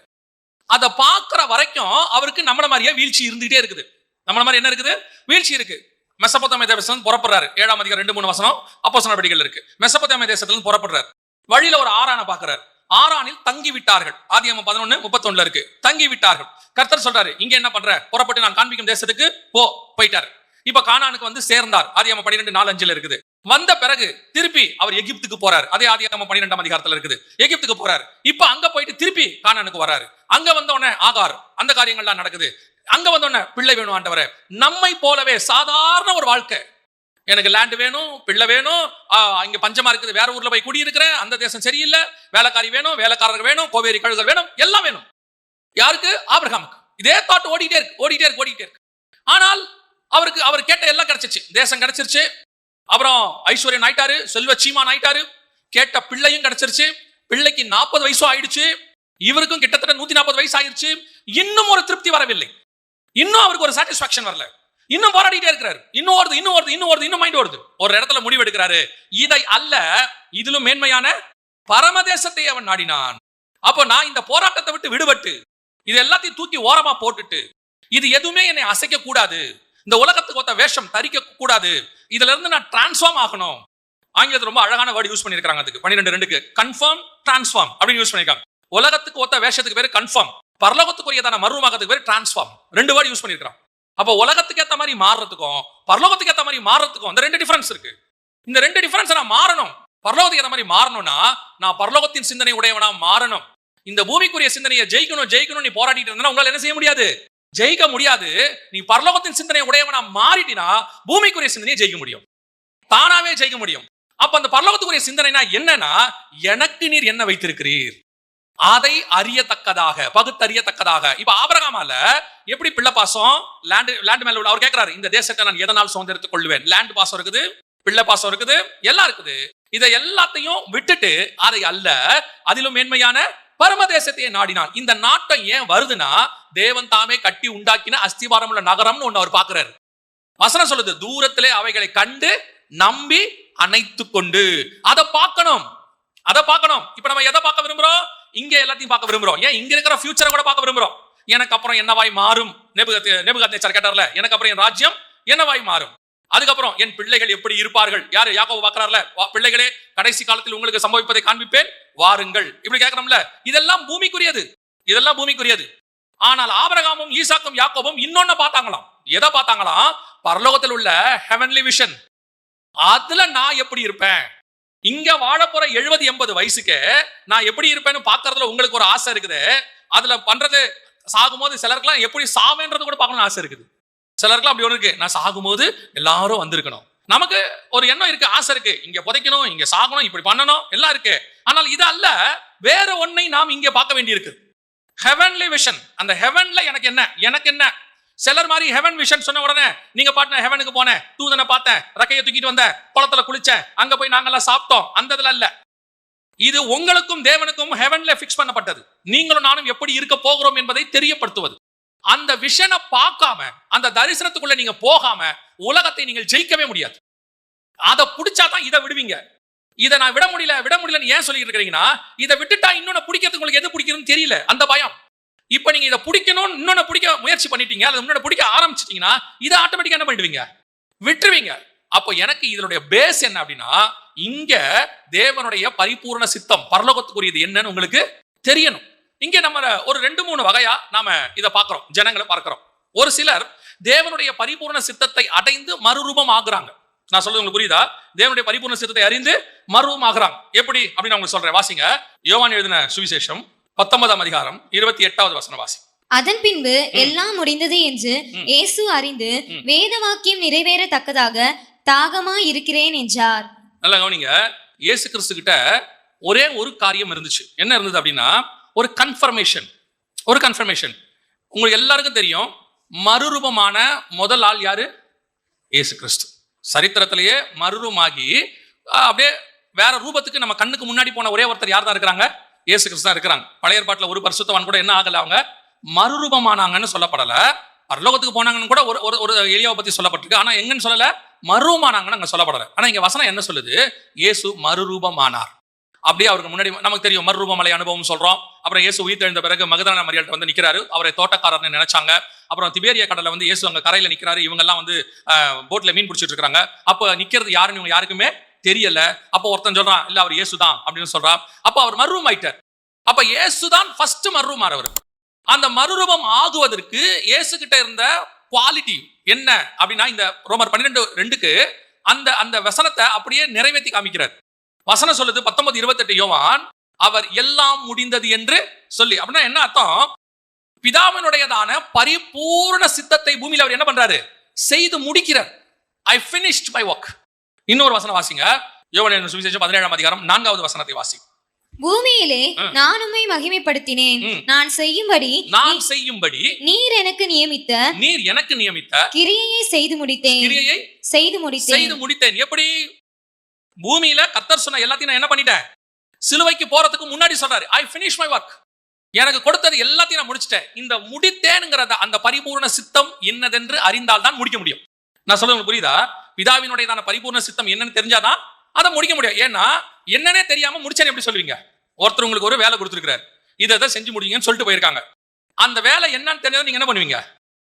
அதை பார்க்கிற வரைக்கும் அவருக்கு நம்மள மாதிரியே வீழ்ச்சி இருந்துகிட்டே இருக்குது. நம்மள மாதிரி என்ன இருக்குது? வீழ்ச்சி இருக்கு. மெசொப்பொத்தாமிய தேசம் புறப்படுறாரு. 7ஆம் அதிகாரம் 2-3 வசனம் அப்போஸ்தலர் நடவடிக்கைகள் இருக்கு. மெசொப்பொத்தாமிய தேசத்துல புறப்படுறாரு. வழியில ஒரு ஆரானை பார்க்கிறார். ஆரானில் தங்கி விட்டார்கள். ஆதியாகமம் 11:31 இருக்கு. தங்கி விட்டார்கள். கர்த்தர் சொல்றாரு, இங்க என்ன பண்ற? புறப்பட்டு நான் காண்பிக்கும் தேசத்துக்கு போயிட்டாரு. இப்ப கானானுக்கு வந்து சேர்ந்தார். ஆதியாகமம் 12:4-5 இருக்குது. வந்த பிறகு திருப்பி அவர் எகிப்துக்கு போறாரு. அதே ஆதியாகமம் 12ஆம் அதிகாரத்துல இருக்குது. எகிப்துக்கு போறாரு. இப்ப அங்க போயிட்டு திருப்பி கானானுக்கு வராரு. அங்க வந்த உடனே ஆகார், அந்த காரியங்கள்லாம் நடக்குது. அங்க வந்த உடனே பிள்ளை வேணும் ஆண்டவரே. நம்மை போலவே சாதாரண ஒரு வாழ்க்கை, எனக்கு லேண்ட் வேணும், பிள்ளை வேணும், இங்க பஞ்சமா இருக்குது, வேற ஊர்ல போய் குடியிருக்கிறேன், அந்த தேசம் சரியில்லை, வேலைக்காரி வேணும், வேலைக்காரர்கள் வேணும், கோவேரி கழுகுகள் வேணும், எல்லாம் வேணும். யாருக்கு? ஆபிரகாமுக்கு. இதே தாட் ஓடிட்டே இருக்கு. ஆனால் அவர் கேட்ட எல்லாம் கிடைச்சிச்சு. தேசம் கிடைச்சிருச்சு, அப்புறம் ஐஸ்வர்யன் ஆயிட்டாரு, செல்வ சீமான் ஆயிட்டாரு, கேட்ட பிள்ளையும் கிடைச்சிருச்சு. பிள்ளைக்கு 40 வயசும் ஆயிடுச்சு, இவருக்கும் கிட்டத்தட்ட 140 வயசு ஆயிடுச்சு. இன்னும் ஒரு திருப்தி வரவில்லை, இன்னும் அவருக்கு ஒரு சாட்டிஸ்பாக்சன் வரல. இன்னும் போராடிட்டே இருக்கிறாரு. இன்னும் வருது, இன்னும் மைண்ட் வருது. ஒரு இடத்துல முடிவு எடுக்கிறாரு, இதை அல்ல, இதிலும் மேன்மையான பரமதேசத்தை அவன் நாடினான். அப்போ நான் இந்த போராட்டத்தை விட்டு விடுபட்டு இது எல்லாத்தையும் தூக்கி ஓரமா போட்டுட்டு, இது எதுவுமே என்னை அசைக்க கூடாது, இந்த உலகத்துக்கு ஒத்த வேஷம் தரிக்க கூடாது, இதுல இருந்து நான் டிரான்ஸ்ஃபார்ம் ஆகணும். ஆங்கிலத்தில் ரொம்ப அழகான வேர்டு யூஸ் பண்ணிருக்காங்க. அதுக்கு 12:2 கன்ஃபார்ம், டிரான்ஸ்ஃபார்ம் அப்படின்னு யூஸ் பண்ணிருக்காங்க. உலகத்துக்கு ஒத்த வேஷத்துக்கு பேரு கன்ஃபார்ம், பரலோகத்துக்குரியதான மறுரூபமாகறதுக்கு பேரு டிரான்ஸ்ஃபார்ம். 2 வேர்டு யூஸ் பண்ணிருக்காங்க. அப்போ உலகத்துக்கு ஏத்த மாதிரி மாறுறதுக்கும் பரலோகத்துக்கு ஏத்த மாதிரி மாறுறதுக்கும் இந்த 2 டிஃபரன்ஸ் இருக்கு. இந்த 2 டிஃபரன்ஸ் நான் மாறணும். பரலோகத்துக்கு ஏத்த மாதிரி மாறணும்னா நான் பரலோகத்தின் சிந்தனை உடையவனா மாறணும். இந்த பூமிக்குரிய சிந்தனையை ஜெயிக்கணும் நீ போராடிட்டு இருந்தா உங்களால என்ன செய்ய முடியாது? ஜெயிக்க முடியாது. நீ பரலோகத்தின் சிந்தனை உடையவனா மாறிட்டினா பூமிக்குரிய சிந்தனையை ஜெயிக்க முடியும், தானாவே ஜெயிக்க முடியும். அப்ப அந்த பரலோகத்துக்குரிய சிந்தனைனா என்னன்னா, எனக்கு நீர் என்ன வைத்திருக்கிறீர் அதை அறியத்தக்கதாக, பகுத்தறியத்தக்கதாக. இப்ப ஆபிரகாமால எப்படி பிள்ளை பாசம், லேண்ட் மேல அவர் கேட்கிறாரு, இந்த தேசத்தை நான் எதனால் சுதந்திரத்துக் கொள்ளுவேன்? லேண்ட் பாசம் இருக்குது, பிள்ளை பாசம் இருக்குது, எல்லாம் இருக்குது. இதை எல்லாத்தையும் விட்டுட்டு அதை அல்ல, அதிலும் மேன்மையான பரமதேசத்தையே நாடினான். இந்த நாட்டம் ஏன் வருதுன்னா, தேவன் தாமே கட்டி உண்டாக்கின அஸ்திவாரம் உள்ள நகரம்னு ஒண்ணு அவர் பாக்குறாரு. வசனம் சொல்லுது, தூரத்திலே அவைகளை கண்டு நம்பி அணைத்து கொண்டு. அதை பார்க்கணும். இப்ப நம்ம எதை பார்க்க விரும்புறோம்? இங்க எல்லாத்தையும் பார்க்க விரும்புறோம். ஏன் இங்க இருக்கிற ஃபியூச்சரை கூட பார்க்க விரும்புறோம். எனக்கு அப்புறம் என்னவாய் மாறும்? நேபுகாத்நேச்சார் கேட்டார்ல, எனக்கு அப்புறம் என் ராஜ்யம் என்னவாய் மாறும், அதுக்கப்புறம் என் பிள்ளைகள் எப்படி இருப்பார்கள். யாரு? யாக்கோபு பார்க்கறார்ல, பிள்ளைகளே கடைசி காலத்தில் உங்களுக்கு சம்பவிப்பதை காண்பிப்பேன் வாருங்கள். இப்படி கேட்கிறோம்ல, இதெல்லாம் பூமிக்குரியது. ஆனால் ஆபிரகாமும் ஈசாக்கும் யாக்கோபும் இன்னொன்னு பார்த்தாங்களாம். எதை பார்த்தாங்களாம்? பரலோகத்தில் உள்ள ஹெவன்லி விஷன். அதுல நான் எப்படி இருப்பேன், இங்க வாழ போற 70-80 வயசுக்கு நான் எப்படி இருப்பேன்னு பாக்குறதுல உங்களுக்கு ஒரு ஆசை இருக்குது. அதுல பண்றது, சாகும்போது சிலருக்குலாம் எப்படி சாவேன்றது கூட பார்க்கணும்னு ஆசை இருக்குது. சிலருக்குலாம் அப்படி ஒண்ணு இருக்கு, நான் சாகும்போது எல்லாரும் வந்திருக்கணும். நமக்கு ஒரு எண்ணம் இருக்கு, ஆசை இருக்கு, இங்க புதைக்கணும், இங்க சாகணும், இப்படி பண்ணணும், எல்லாம் இருக்கு. ஆனால் இது அல்ல, வேற ஒன்னை நாம் இங்க பார்க்க வேண்டி இருக்கு. Heavenly vision. அந்த ஹெவன்ல எனக்கு என்ன சிலர் மாதிரி ஹெவன் விஷன் சொன்ன உடனே நீங்க பாட்டு ஹெவனுக்கு போனேன், தூதனை பார்த்தேன், ரக்கையை தூக்கிட்டு வந்தேன், குளத்துல குளிச்சேன், அங்க போய் நாங்கெல்லாம் சாப்பிட்டோம், அந்த இதுல இல்ல. இது உங்களுக்கும் தேவனுக்கும் ஹெவன்ல பிக்ஸ் பண்ணப்பட்டது. நீங்களும் நானும் எப்படி இருக்க போகிறோம் என்பதை தெரியப்படுத்துவது. அந்த விஷனை பார்க்காம, அந்த தரிசனத்துக்குள்ள நீங்க போகாம உலகத்தை நீங்கள் ஜெயிக்கவே முடியாது. அதை பிடிச்சாதான் இதை விடுவீங்க. இதை நான் விட முடியலன்னு ஏன் சொல்லிட்டு இருக்கிறீங்கன்னா, இதை விட்டுட்டா இன்னொன்னு பிடிக்கிறதுக்கு உங்களுக்கு எது பிடிக்குதுன்னு தெரியல, அந்த பயம். இப்ப நீங்க இதை பிடிக்கணும், இன்னொன்னு பிடிக்க முயற்சி பண்ணிட்டீங்க, அல்லது இன்னொன்னு பிடிக்க ஆரம்பிச்சிட்டீங்கன்னா இதை ஆட்டோமேட்டிக்கா என்ன பண்ணிடுவீங்க? விட்டுருவீங்க. அப்போ எனக்கு இதனுடைய பேஸ் என்ன அப்படின்னா, இங்க தேவனுடைய பரிபூர்ண சித்தம் பரலோகத்துக்குரியது என்னன்னு உங்களுக்கு தெரியணும். இங்க நம்ம ஒரு 2-3 வகையா நாம இதை பார்க்கிறோம், ஜனங்களை பார்க்கிறோம். ஒரு சிலர் தேவனுடைய பரிபூர்ண சித்தத்தை அடைந்து மறுரூபம் ஆகுறாங்க. நான் சொல்றது உங்களுக்கு புரியுதா? தேவனுடைய பரிபூர்ண சித்தத்தை அறிந்து மறுரூபம் ஆகுறாங்க. எப்படி அப்படின்னு உங்களுக்கு சொல்றேன். வாசிங்க, யோவான் எழுதின சுவிசேஷம் 19ஆம் அதிகாரம் 28வது வசனம் வாசி. அதன் பின்பு எல்லாம் முடிந்தது என்று இயேசு அறிந்து வேத வாக்கியம் நிறைவேறத்தக்கதாக தாகமா இருக்கிறேன் என்றார். நல்லா கவனிங்க, இயேசு கிறிஸ்து கிட்ட ஒரே ஒரு காரியம் இருந்துச்சு. என்ன இருந்தது அப்படின்னா, ஒரு கன்ஃபர்மேஷன். உங்களுக்கு எல்லாருக்கும் தெரியும், மறுரூபமான முதல் ஆள் யாரு? இயேசு கிறிஸ்து. சரித்திரத்திலேயே மறுரூபமாகி அப்படியே வேற ரூபத்துக்கு நம்ம கண்ணுக்கு முன்னாடி போன ஒரே ஒருத்தர் யார் தான் இருக்கிறாங்க? இயேசு கிறிஸ்து தான் இருக்கிறாங்க. பழைய ஏற்பாட்டில் ஒரு பரிசுத்தவான் கூட என்ன ஆகல, அவங்க மறுரூபமானாங்கன்னு சொல்லப்படல. பரலோகத்துக்கு போனாங்கன்னு கூட ஒரு எலியாவை பத்தி சொல்லப்பட்டிருக்கு. ஆனா எங்கன்னு சொல்லல, மறுரூபமானாங்கன்னு அங்க சொல்லப்படல. ஆனா இங்க வசனம் என்ன சொல்லுது? இயேசு மறுரூபமானார். அப்படியே அவருக்கு முன்னாடி நமக்கு தெரியும் மறுரூபமலை அனுபவம் சொல்றோம். அப்புறம் இயேசு உயிர்த்தெழுந்த பிறகு மகதலேனா மரியாள்கிட்ட வந்து நிக்கிறாரு. அவரை தோட்டக்காரர்னு நினைச்சாங்க. அப்புறம் திபேரியா கடல்ல வந்து இயேசு அங்க கரையில நிக்கிறாரு. இவங்க எல்லாம் வந்து போட்ல மீன் பிடிச்சிட்டு இருக்காங்க. அப்ப நிக்கிறது யாருன்னு இவங்க யாருக்குமே தெரியல. அப்போ ஒருத்தன் சொல்றான், இல்ல அவர் இயேசுதான் அப்படின்னு சொல்றான். அப்ப அவர் மறுரூபம் ஆயிட்டார். அப்ப இயேசுதான் ஃபர்ஸ்ட் மறுரூபம் ஆறவர். அந்த மறுரூபம் ஆகுவதற்கு இயேசு கிட்ட இருந்த குவாலிட்டி என்ன அப்படின்னா, இந்த ரோமர் 12:2க்கு அந்த வசனத்தை அப்படியே நிறைவேற்றி காமிக்கிறார். வசனம் சொல்லுது 19:28 யோவான், அவர் எல்லாம் முடிந்தது என்று சொல்லி. அப்படின்னா என்ன அர்த்தம்? பிதாவினுடையதான பரிபூர்ண சித்தத்தை பூமியில அவர் என்ன பண்றாரு? செய்து முடிக்கிறார். I finished my work. இன்னொரு வசனம் வாசிங்க, யோவான் சுவிசேஷம் 17ஆம் அதிகாரம் 4வது வசனத்தை வாசி. பூமியிலே நான் உம்மை மகிமைப்படுத்தினேன். நான் செய்யும்படி நீர் எனக்கு நியமித்த கிரியையை செய்து முடித்தேன். எப்படி? பூமியில கர்த்தர் சொன்ன எல்லாத்தையும் நான் என்ன பண்ணிட்டேன்? சிலுவைக்கு போறதுக்கு முன்னாடி சொல்றாரு, I finished my work. எனக்கு கொடுத்தது எல்லாத்தையும் நான் முடிச்சிட்டேன். இந்த முடித்தேன்ங்கிறத அந்த பரிபூர்ண சித்தம் என்னதென்று அறிந்தால் தான் முடிக்க முடியும். நான் சொல்றது உங்களுக்கு புரியுதா? பிதாவினுடையதான பரிபூர்ண சித்தம் என்னன்னு தெரிஞ்சாதான் அதை முடிக்க முடியும். ஏன்னா என்னன்னே தெரியாம முடிச்சேன்னு எப்படி சொல்லுவீங்க? ஒருத்தர் உங்களுக்கு ஒரு வேலை கொடுத்துருக்காரு, இதை செஞ்சு முடியுங்கன்னு சொல்லிட்டு போயிருக்காங்க. அந்த வேலை என்னன்னு தெரிஞ்சதை நீங்க என்ன பண்ணுவீங்க?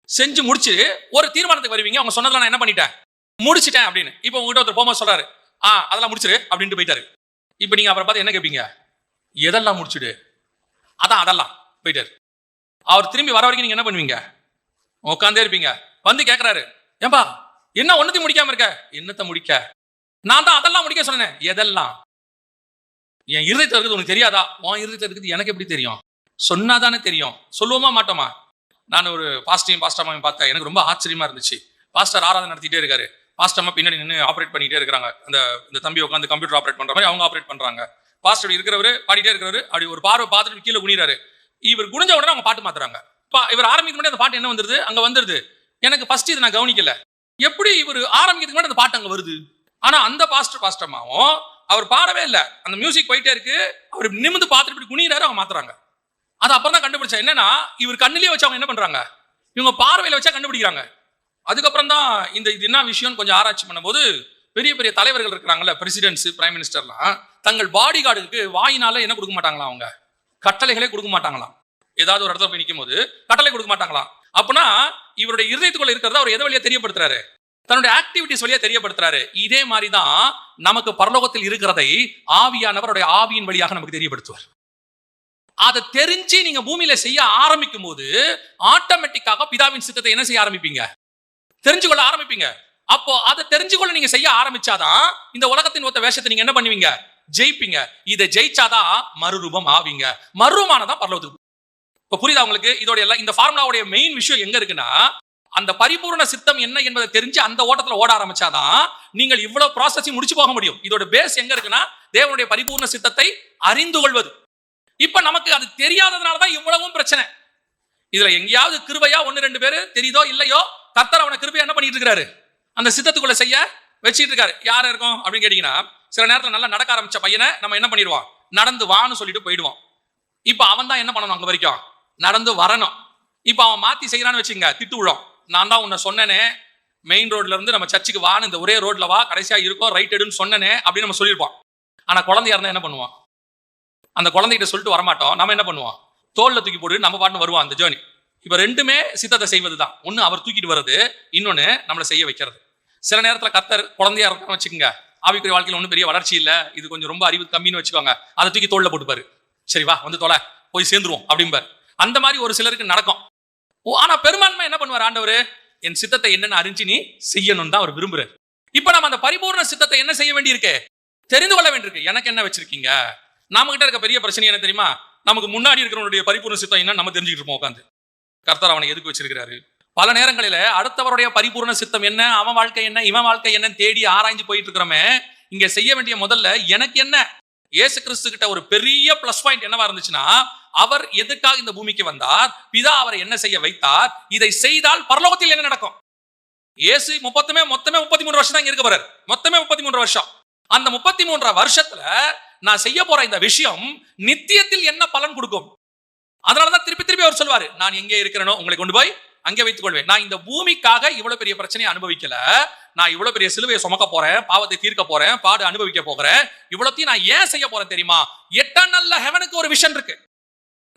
செஞ்சு முடிச்சு ஒரு தீர்மானத்துக்கு வருவீங்க, அவங்க சொன்னதெல்லாம் நான் என்ன பண்ணிட்டேன், முடிச்சிட்டேன் அப்படின்னு. இப்போ உங்ககிட்ட ஒருத்தர் போகும்போது சொல்றாரு, அதெல்லாம் முடிச்சிரு அப்படின்ட்டு போயிட்டாரு. இப்போ நீங்க அவரை பார்த்து என்ன கேட்பீங்க? எதெல்லாம் முடிச்சுடு? அதெல்லாம் போயிட்டாரு. அவர் திரும்பி வர வரைக்கும் நீங்க என்ன பண்ணுவீங்க? உட்காந்தே இருப்பீங்க. வந்து கேட்கிறாரு, ஏன்பா என்ன ஒன்னத்தையும் முடிக்காம இருக்க? என்னத்தை முடிக்க? நான் தான் அதெல்லாம் முடிக்க சொன்னேன். எதெல்லாம்? என் இருதயத்தில் இருக்குது உனக்கு தெரியாதா? உன் இருதயத்தில் இருக்குது எனக்கு எப்படி தெரியும்? சொன்னாதானே தெரியும். சொல்லுவோமா மாட்டோமா? நான் ஒரு பாஸ்டர் பார்த்தேன், எனக்கு ரொம்ப ஆச்சரியமா இருந்துச்சு. பாஸ்டர் ஆராதனை நடத்திட்டே இருக்காரு, பாஸ்டர் பின்னாடி நின்று ஆப்ரேட் பண்ணிட்டே இருக்காங்க. இந்த தம்பி உட்காந்து கம்ப்யூட்டர் ஆப்ரேட் பண்ற மாதிரி அவங்க ஆப்ரேட் பண்றாங்க. பாஸ்டர் இருக்கிறவரு பாடிட்டே இருக்கிறவரு, அப்படி ஒரு பார்வை பார்த்துட்டு கீழே குனிறாரு. இவர் குனிஞ்ச உடனே அவங்க பாட்டு மாத்துறாங்க. இவர் ஆரம்பிக்க முன்னாடி அந்த பாட்டு என்ன வந்துருது? அங்க வந்துருது. எனக்கு ஃபர்ஸ்ட் இது நான் கவனிக்கல, எப்படி இவர் ஆரம்பிக்கிறதுக்கு முன்னாடி அந்த பாட்டு அங்க வருது. ஆனா அந்த பாஸ்டர்மாவும் அவர் பாடவே இல்லை, அந்த மியூசிக் போயிட்டே இருக்கு, அவர் நிமிந்து பார்த்துட்டு இப்படி குனிறாரு, அவங்க மாத்துறாங்க. அது அப்புறம் தான் கண்டுபிடிச்சா என்னன்னா, இவர் கண்ணிலேயே வச்சு அவங்க என்ன பண்றாங்க, இவங்க பார்வையில வச்சா கண்டுபிடிக்கிறாங்க. அதுக்கப்புறம் தான் இது என்ன விஷயம் கொஞ்சம் ஆராய்ச்சி பண்ணும்போது, பெரிய பெரிய தலைவர்கள் இருக்கிறாங்கல்ல, பிரசிடென்ட்ஸ், பிரைம் மினிஸ்டர்லாம் தங்கள் பாடி கார்டுக்கு வாயினால என்ன கொடுக்க மாட்டாங்களாம், அவங்க கட்டளைகளே கொடுக்க மாட்டாங்களாம். ஏதாவது ஒரு இடத்துல போய் நிற்கும் போது கட்டளை கொடுக்க மாட்டாங்களாம். அப்படின்னா இவருடைய இருதயத்துக்குள்ள இருக்கிறத அவர் எதை வழியா தெரியப்படுத்துறாரு, தன்னுடைய ஆக்டிவிட்டிஸ் வழியா தெரியப்படுத்துறாரு. இதே மாதிரி தான் நமக்கு பரலோகத்தில் இருக்கிறதை ஆவியானவருடைய ஆவியின் வழியாக நமக்கு தெரியப்படுத்துவார். அதை தெரிஞ்சு நீங்க பூமியில செய்ய ஆரம்பிக்கும் போது ஆட்டோமேட்டிக்காக பிதாவின் சித்தத்தை என்ன செய்ய ஆரம்பிப்பீங்க, தெரிஞ்சுக்கொள்ள ஆரம்பிப்பீங்க. அப்போ அதை தெரிஞ்சுக்கொள்ள நீங்க செய்ய ஆரம்பிச்சாதான் இந்த உலகத்தின் ஒத்த வேஷத்தை நீங்க என்ன பண்ணுவீங்க, ஜெயிப்பீங்க. இதை ஜெயிச்சாதான் மறுரூபம் ஆவீங்க. மறுரூபமானதான் பரலோகத்துக்கு. இப்ப புரியுதா உங்களுக்கு? இதோட எல்லாம் இந்த ஃபார்முலாவுடைய மெயின் விஷயம் எங்க இருக்குன்னா, அந்த பரிபூர்ண சித்தம் என்ன என்பதை தெரிஞ்சு அந்த ஓட்டத்துல ஓட ஆரம்பிச்சாதான் நீங்கள் இவ்வளவு ப்ராசஸையும் முடிச்சு போக முடியும். இதோட பேஸ் எங்க இருக்குன்னா, தேவனுடைய பரிபூர்ண சித்தத்தை அறிந்து கொள்வது. இப்ப நமக்கு அது தெரியாததுனாலதான் இவ்வளவும் பிரச்சனை. இதுல எங்கேயாவது கிருபையா 1-2 பேரு தெரியுதோ இல்லையோ, கர்த்தர் அவனை கிருபையா என்ன பண்ணிட்டு இருக்காரு, அந்த சித்தத்துக்குள்ள செய்ய வச்சிட்டு இருக்காரு. யார இருக்கும் அப்படின்னு கேட்டீங்கன்னா, சில நேரத்துல நல்லா நடக்க ஆரம்பிச்ச பையனை நம்ம என்ன பண்ணிடுவோம், நடந்து வான்னு சொல்லிட்டு போயிடுவோம். இப்ப அவன் தான் என்ன பண்ணணும், அங்க வரைக்கும் நடந்து வரணும். இப்ப அவன் மாத்தி செய்யறான்னு வச்சுங்க, திட்டு விழும். நான் தான் உன்னை சொன்னனே, மெயின் ரோட்ல இருந்து நம்ம சர்ச்சுக்கு வான்னு, இந்த ஒரே ரோட்ல வா, கடைசியா இருக்கும் ரைட் எடுன்னு சொன்னனே அப்படின்னு நம்ம சொல்லியிருப்போம். ஆனா குழந்தையா இருந்தா என்ன பண்ணுவோம், அந்த குழந்தைகிட்ட சொல்லிட்டு வரமாட்டோம். நம்ம என்ன பண்ணுவோம், தோல்ல தூக்கி போட்டு நம்ம பாட்டு வருவோம் அந்த ஜேர்னி. இப்ப ரெண்டுமே சித்தத்தை செய்வதுதான். ஒண்ணு அவர் தூக்கிட்டு வர்றது, இன்னொன்னு நம்மளை செய்ய வைக்கிறது. சில நேரத்துல கர்த்தர் குழந்தையா இருக்கான்னு வச்சுக்கோங்க, ஆவிக்குரிய வாழ்க்கையில ஒன்றும் பெரிய வளர்ச்சி இல்ல, இது கொஞ்சம் ரொம்ப அறிவு கம்மின்னு வச்சுக்கோங்க, அதை தூக்கி தோல்ல போட்டுப்பாரு. சரி வா வந்து தொலை, போய் சேர்ந்துருவோம் அப்படிம்பாரு. அந்த மாதிரி ஒரு சிலருக்கு நடக்கும். ஆனா பெரும்பான்மை என்ன பண்ணுவார் ஆண்டவர், என் சித்தத்தை என்னன்னு அறிஞ்சு நீ செய்யணும் தான் அவர் விரும்புறாரு. இப்ப நம்ம அந்த பரிபூர்ண சித்தத்தை என்ன செய்ய வேண்டியிருக்கு, தெரிந்து கொள்ள வேண்டியிருக்கு. எனக்கு என்ன வச்சிருக்கீங்க, நாம கிட்ட இருக்க பெரிய பிரச்சனை என்ன தெரியுமா, நமக்கு முன்னாடி இருக்கிறவனுடைய பரிபூர்ண சித்தம் என்ன நம்ம தெரிஞ்சுக்கிட்டு இருப்போம் உட்காந்து. கர்த்தர் அவனை எதுக்கு வச்சிருக்கிறாரு, பல நேரங்களில அடுத்தவருடைய பரிபூர்ண சித்தம் என்ன, அவன் வாழ்க்கை என்ன, இவன் வாழ்க்கை என்ன தேடி ஆராய்ஞ்சு போயிட்டு இருக்கிறோமே. இங்க செய்ய வேண்டிய முதல்ல எனக்கு என்ன. இயேசு கிறிஸ்து கிட்ட ஒரு பெரிய பிளஸ் பாயிண்ட் என்னவா இருந்துச்சுன்னா, அவர் எதுக்காக இந்த பூமிக்கு வந்தார், பிதா அவரை என்ன செய்ய வைத்தார், இதை செய்தால் பரலோகத்தில் என்ன நடக்கும். இயேசு மொத்தமே 33 வருஷம் தான் இருக்க போறார், மொத்தமே 33 வருஷம். அந்த 33 வருஷத்துல நான் செய்ய போற இந்த விஷயம் நித்தியத்தில் என்ன பலன் கொடுக்கும். அதனாலதான் திருப்பி அவர் சொல்வாரு, நான் எங்கே இருக்கிறேனோ உங்களை கொண்டு போய் அங்கே வைத்துக் கொள்வேன். நான் இந்த பூமிக்காக இவ்வளவு பெரிய பிரச்சனையை அனுபவிக்கல, நான் இவ்வளவு பெரிய சிலுவையை சுமக்க போறேன், பாவத்தை தீர்க்க போறேன், பாடு அனுபவிக்க போகிறேன். இவ்வளத்தையும் நான் ஏன் செய்ய போறேன் தெரியுமா, எட்டர்னல் ஹெவனுக்கு ஒரு விஷன் இருக்கு.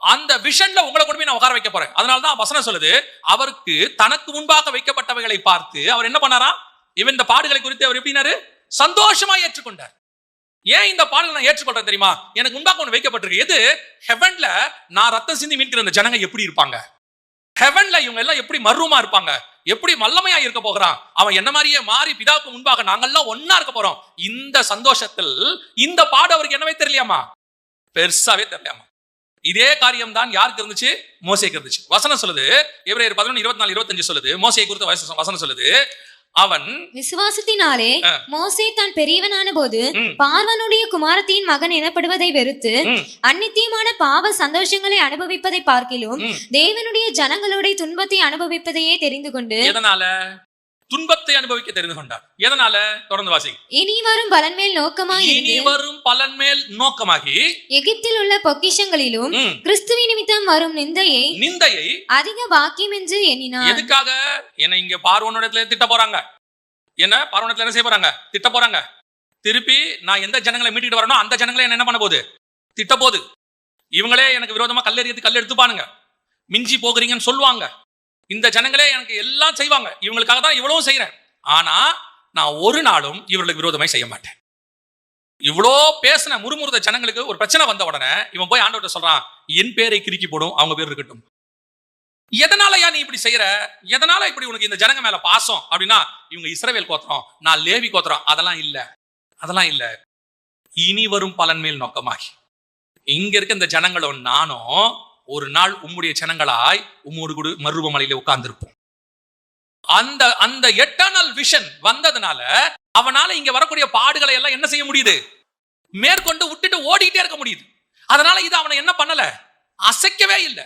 அந்த விஷன்ல உங்களை கொண்டு போய் நான் உட்கார வைக்க போறேன். அதனாலதான் வசனம் சொல்லுது, அவருக்கு தனக்கு முன்பாக வைக்கப்பட்டவைகளை பார்த்து அவர் என்ன பண்ணாரா, இவன் இந்த பாடுகளை குறித்து அவர் எப்படினாரு, சந்தோஷமா ஏற்றுக்கொண்டார். ஏன் இந்த பாடலை நான் ஏற்றுக்கொள்றேன் தெரியுமா, எனக்கு முன்பாக ஒன்று வைக்கப்பட்டிருக்கு. எது, ஹெவன்ல நான் ரத்தம் சிந்தி மீட்கிற இந்த ஜனங்க எப்படி இருப்பாங்க, ஹெவன்ல இவங்க எல்லாம் எப்படி மர்ரூமா இருப்பாங்க, எப்படி வல்லமையா இருக்க போகிறான், அவன் என்ன மாதிரியே மாறி பிதாவுக்கு முன்பாக நாங்கெல்லாம் ஒன்னா இருக்க போறோம். இந்த சந்தோஷத்தில் இந்த பாடு அவருக்கு என்னவே தெரியலையாமா, பெருசாவே தெரியலையாமா. இதே காரியம் தான் யாருக்கு இருந்துச்சு, மோசேக்கு இருந்துச்சு. வசனம் சொல்லுது, எபிரேயர் 11:24-25 சொல்லுது, மோசேயை குறித்து வசனம் சொல்லுது, அவன் விசுவாசத்தினாலே மோசே தான் பெரியவனான போது பார்வனுடைய குமாரத்தின் மகன் எனப்படுவதை வெறுத்து அந்நித்தியமான பாவ சந்தோஷங்களை அனுபவிப்பதை பார்க்கிலும் தேவனுடைய ஜனங்களுடைய துன்பத்தை அனுபவிப்பதையே தெரிந்து கொண்டு, எதனால துன்பத்தை அனுபவிக்க தெரிந்து கொண்டார், எதனால, தொடர்ந்து வாசி. இனி வரும் பலன்மேல் நோக்கமாகி எகிப்தில் உள்ள பொக்கிஷங்களிலும் கிறிஸ்துவின் நிமித்தம் வரும் நிந்தையை அதிக பாக்கியம் என்று எண்ணினார். எதுக்காக, என்ன இங்க பார்வோனிடத்துல திட்ட போறாங்க, என்ன பார்வோனிடத்துல என்ன செய்ய போறாங்க, திட்ட போறாங்க. திருப்பி நான் எந்த ஜனங்களை மீட்டிட்டு வரணும் அந்த ஜனங்களை என்ன பண்ண போகுது, திட்ட போகுது. இவங்களே எனக்கு விரோதமா கல்லெறியது கல் எடுத்துப்பானுங்க, மிஞ்சி போகிறீங்கன்னு சொல்லுவாங்க. இந்த ஜனங்களே எனக்கு எல்லாம் செய்வாங்க, இவங்களுக்காக தான் இவ்வளவும் செய்யறேன். ஆனா நான் ஒரு நாளும் இவர்களுக்கு விரோதமாய் செய்ய மாட்டேன். இவ்வளோ பேசின முறுமுறுத ஜனங்களுக்கு ஒரு பிரச்சனை வந்த உடனே இவன் போய் ஆண்டவர்கிட்ட சொல்றான், என் பேரை கிறுக்கி போடும், அவங்க பேர் இருக்கட்டும். எதனாலயா நீ இப்படி செய்யற, எதனால இப்படி உனக்கு இந்த ஜனங்க மேல பாசம் அப்படின்னா, இவங்க இஸ்ரவேல் கோத்திரம், நான் லேவி கோத்திரம், அதெல்லாம் இல்ல. இனி வரும் பலன் மேல் நோக்கமாகி இங்க இருக்க இந்த ஜனங்களும் நானும் ஒரு நாள் உம்முடைய ஜனங்களாய் உம்மோடு கூட மறுரூபமலையில உட்கார்ந்திருப்போம். அந்த எட்டர்னல் விஷன் வந்ததுனால அவனால இங்க வரக்கூடிய பாடுகளை எல்லாம் என்ன செய்ய முடியுது, மேற்கொண்டு விட்டுட்டு ஓடிட்டே இருக்க முடியுது. அதனால இது அவனை என்ன பண்ணல, அசைக்கவே இல்லை,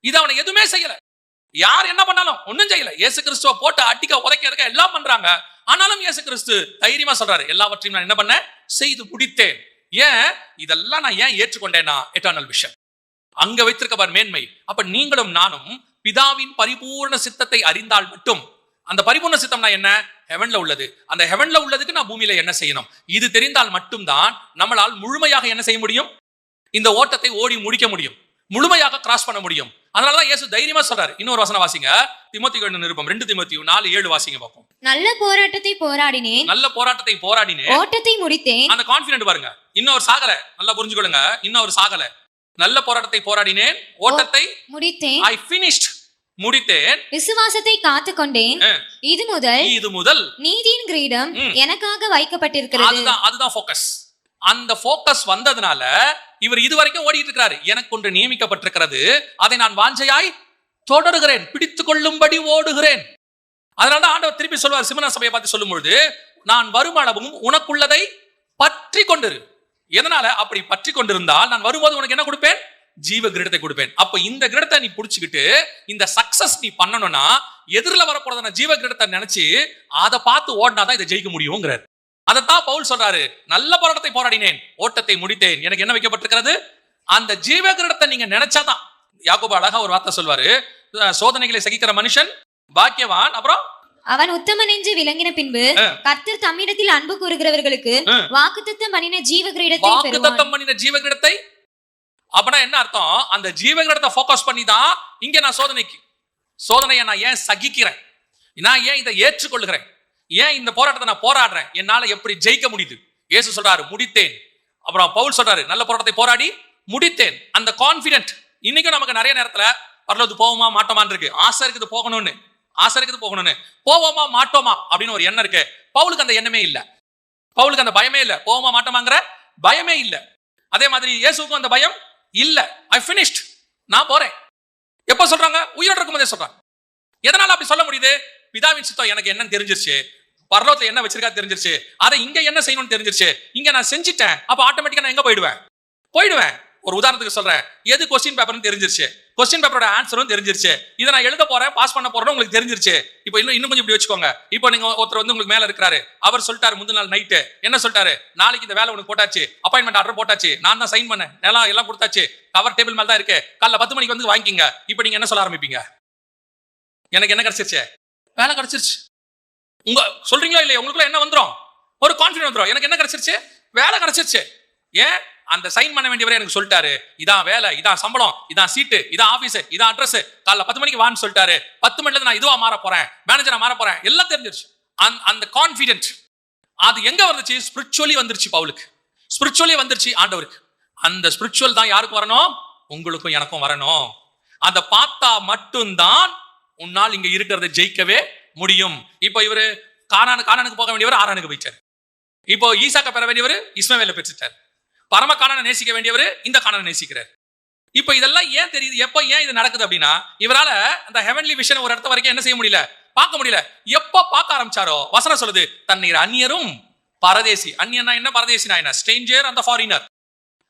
இது அவனை எதுவுமே செய்யல. யார் என்ன பண்ணாலும் ஒண்ணும் செய்யல. இயேசு கிறிஸ்துவ போட்டு அடிக்க உதைக்க இருக்க எல்லாம் பண்றாங்க. ஆனாலும் இயேசு கிறிஸ்து தைரியமா சொல்றாரு, எல்லாவற்றையும் நான் என்ன பண்ணேன், செய்து முடித்தேன். ஏன் இதெல்லாம் நான் ஏன் ஏற்றுக்கொண்டேன்னா, எட்டர்னல் விஷன் அங்க வைத்திருக்க பார் மேன்மை. அப்ப நீங்களும் நானும் பிதாவின் பரிபூர்ண சித்தத்தை அறிந்தால் மட்டும், அந்த பரிபூர்ண சித்தம்னா என்ன, ஹெவன்ல உள்ளது. அந்த ஹெவன்ல உள்ளதுக்கு நான் பூமியில என்ன செய்யணும், இது தெரிந்தால் மட்டும்தான் நம்மளால் முழுமையாக என்ன செய்ய முடியும், இந்த ஓட்டத்தை ஓடி முடிக்க முடியும், முழுமையாக கிராஸ் பண்ண முடியும். அதனாலதான் இயேசு தைரியமா சொல்றாரு. இன்னொரு வசனம் வாசிங்க, தீமோத்தேயு நிருபம் 2 தீமோத்தேயு 4:7 வாசிங்க பார்ப்போம். நல்ல போராட்டத்தை போராடினேன், நல்ல போராட்டத்தை போராடினேன், ஓட்டத்தை முடித்தேன். அந்த கான்ஃபிடென்ட் பாருங்க, இன்னொரு சாகல. நல்லா புரிஞ்சுக்கொள்ளுங்க, இன்னொரு சாகல. நல்ல போராட்டத்தை போராடினேன், ஓட்டத்தை முடித்தேன், ஐ finished முடித்தேன், விசுவாசத்தை காத்துக்கொண்டேன். இது முதல் நீதியின் கிரீடம் எனக்காக வைக்கப்பட்டிருக்கிறது. அதுதான் ஃபோக்கஸ். அந்த ஃபோக்கஸ் வந்ததுனால இவர் இதுவரைக்கும் ஓடிட்டு இருக்கிறாரு. எனக்கு ஒன்று நியமிக்கப்பட்டிருக்கிறது, அதை நான் வாஞ்சையாய் தொடருகிறேன், பிடித்துக் கொள்ளும்படி ஓடுகிறேன். அதனாலதான் ஆண்டவர் திருப்பி சொல்வார், சிமனா சபையை பார்த்து சொல்லும் பொழுது, நான் வருமானமும் உனக்குள்ளதை பற்றி கொண்டிரு. எதனால அப்படி பற்றி கொண்டிருந்தால் நான் வரும்போது உனக்கு என்ன கொடுப்பேன், ஜீவ கிரீடத்தை கொடுப்பேன். அப்ப இந்த கிரீடத்தை நீ புடிச்சுக்கிட்டு இந்த சக்சஸ் நீ பண்ணணும்னா, எதிரில் வரப்போறதான ஜீவ கிரீடத்தை நினைச்சு அதை பார்த்து ஓடினாதான் இதை ஜெயிக்க முடியுங்கிறார். அதைத்தான் பவுல் சொல்றாரு, நல்ல போராட்டத்தை போராடினேன், ஓட்டத்தை முடித்தேன், எனக்கு என்ன வைக்கப்பட்டிருக்கிறது, அந்த ஜீவ கிரீடத்தை நீங்க நினைச்சாதான். யாக்கோபு அழகா ஒரு வார்த்தை சொல்வாரு, சோதனைகளை சகிக்கிற மனுஷன் பாக்கியவான், அப்புறம் அவன் உத்தமன் என்று விளங்கின பின்பு கர்த்தர் தம்மிடத்தில் அன்பு கூறுகிறவர்களுக்கு வாக்குத்தத்தம் பண்ணின ஜீவ கிரீடத்தை பெறுவான். வாக்குத்தத்தம் பண்ணின ஜீவ கிரீடத்தை, அப்படின்னா என்ன அர்த்தம், அந்த ஜீவ கிரீடத்தை ஃபோக்கஸ் பண்ணி தான் இங்க நான் சோதனையை நான் ஏன் சகிக்கிறேன், நான் ஏன் இதை ஏற்றுக்கொள்கிறேன், ஏன் இந்த போராட்டத்தை நான் போராடுறேன், என்னால எப்படி ஜெயிக்க முடியுது. இயேசு சொல்றாரு முடித்தேன், அப்புறம் பவுல் சொல்றாரு நல்ல போராட்டத்தை போராடி முடித்தேன். அந்த கான்ஃபிடென்ட் இன்னைக்கும் நமக்கு நிறைய நேரத்துல பரலோகத்துக்கு போவோமா மாட்டோமான்னு இருக்கு. ஆசை இருக்குது போகணும்னு, போவோமா மாட்டோமா அப்படின்னு ஒரு எண்ணம் இருக்கு. பவுலுக்கு அந்த எண்ணமே இல்ல, பவுலுக்கு அந்த பயமே இல்ல, போவோமா மாட்டோமாங்கிற பயமே இல்ல. அதே மாதிரி இயேசுக்கும் அந்த பயம் இல்ல. ஐ finished, நான் போறேன். எப்ப சொல்றாங்க, உயிரோட இருக்கும் போதே சொல்றாங்க. எதனால அப்படி சொல்ல முடியுது, பிதாவின் சித்தம் எனக்கு என்னன்னு தெரிஞ்சிருச்சு, பரலோகத்துல என்ன வச்சிருக்கா தெரிஞ்சிருச்சு, அதை இங்க என்ன செய்யணும்னு தெரிஞ்சிருச்சு, இங்க நான் செஞ்சுட்டேன். அப்ப ஆட்டோமேட்டிக்கா நான் எங்க போயிடுவேன். ஒரு உதாரணத்துக்கு சொல்றேன், எது கொஸ்டின் பேப்பர்னு தெரிஞ்சிருச்சு, கொஸ்டின் பேப்பரோட ஆன்சரும் தெரிஞ்சிருச்சு, இதை நான் எழுத போறேன், பாஸ் பண்ண போறேன்னு உங்களுக்கு தெரிஞ்சிருச்சு. இப்போ இன்னும் கொஞ்சம் இப்படி வச்சுக்கோங்க. இப்போ நீங்க ஒருத்தர் வந்து உங்களுக்கு மேல இருக்கிறாரு, அவர் சொல்லிட்டாரு முந்தின நாள் நைட்டு என்ன சொல்லிட்டாரு, நாளைக்கு இந்த வேலை உனக்கு போட்டாச்சு, அப்பாயின்மெண்ட் ஆர்டர் போட்டாச்சு, நான் தான் சைன் பண்ணேன், எல்லாம் கொடுத்தாச்சு, கவர் டேபிள் மேல தான் இருக்கு, காலைல 10 மணிக்கு வந்து வாங்கிக்கிங்க. இப்போ நீங்க என்ன சொல்ல ஆரம்பிப்பீங்க, எனக்கு என்ன கிடைச்சிருச்சு, வேலை கிடைச்சிருச்சு. உங்க சொல்றீங்களா இல்லையா, உங்களுக்குள்ள என்ன வந்துடும், ஒரு கான்ஃபிடன்ஸ் வந்துடும், எனக்கு என்ன கிடைச்சிருச்சு, வேலை கிடைச்சிருச்சு. ஏன், அந்த சைன் பண்ண வேண்டியவரே எனக்கு சொல்லிட்டாரு, இதான் வேலை, இதான் சம்பளம், இதான் சீட்டு, இதான் ஆபீஸ், இதான் அட்ரஸ், காலைல 10 மணிக்கு வான்னு சொல்லிட்டாரு, 10 மணில நான் இதுவா மாற போறேன், மேனேஜரா மாற போறேன், எல்லாம் தெரிஞ்சிருச்சு. அந்த கான்ஃபிடென்ட் அது எங்க வந்துச்சு, ஸ்பிரிச்சுவலி வந்துருச்சு. பவுலுக்கு ஸ்பிரிச்சுவலி வந்துருச்சு, ஆண்டவருக்கு. அந்த ஸ்பிரிச்சுவல் தான் யாருக்கு வரணும், உங்களுக்கும் எனக்கும் வரணும். அதை பார்த்தா மட்டும்தான் உன்னால் இங்க இருக்கிறத ஜெயிக்கவே முடியும். இப்போ இவரு கானானுக்கு போக வேண்டியவர் ஆரானுக்கு போயிட்டாரு. இப்போ ஈசாக்க பெற வேண்டியவர் இஸ்மவேலை பெற்றுட்டார். பரம கானானை நேசிக்க வேண்டியவர் இந்த கானானை நேசிக்கிறார். இப்போ இதெல்லாம் ஏன் தெரியுது, எப்ப ஏன் இது நடக்குது அப்படின்னா, இவரால அந்த ஹெவன்லி விஷன் ஒரு இடத்த வரைக்கும் என்ன செய்ய முடியல, பார்க்க முடியல. எப்ப பார்க்க ஆரம்பிச்சாரோ, வசனம் சொல்லுது, தண்ணீர் அந்நியரும் பரதேசி. அந்நியனா என்ன, பரதேசினா என்ன, ஸ்ட்ரேஞ்சர் அந்த ஃபாரினர்.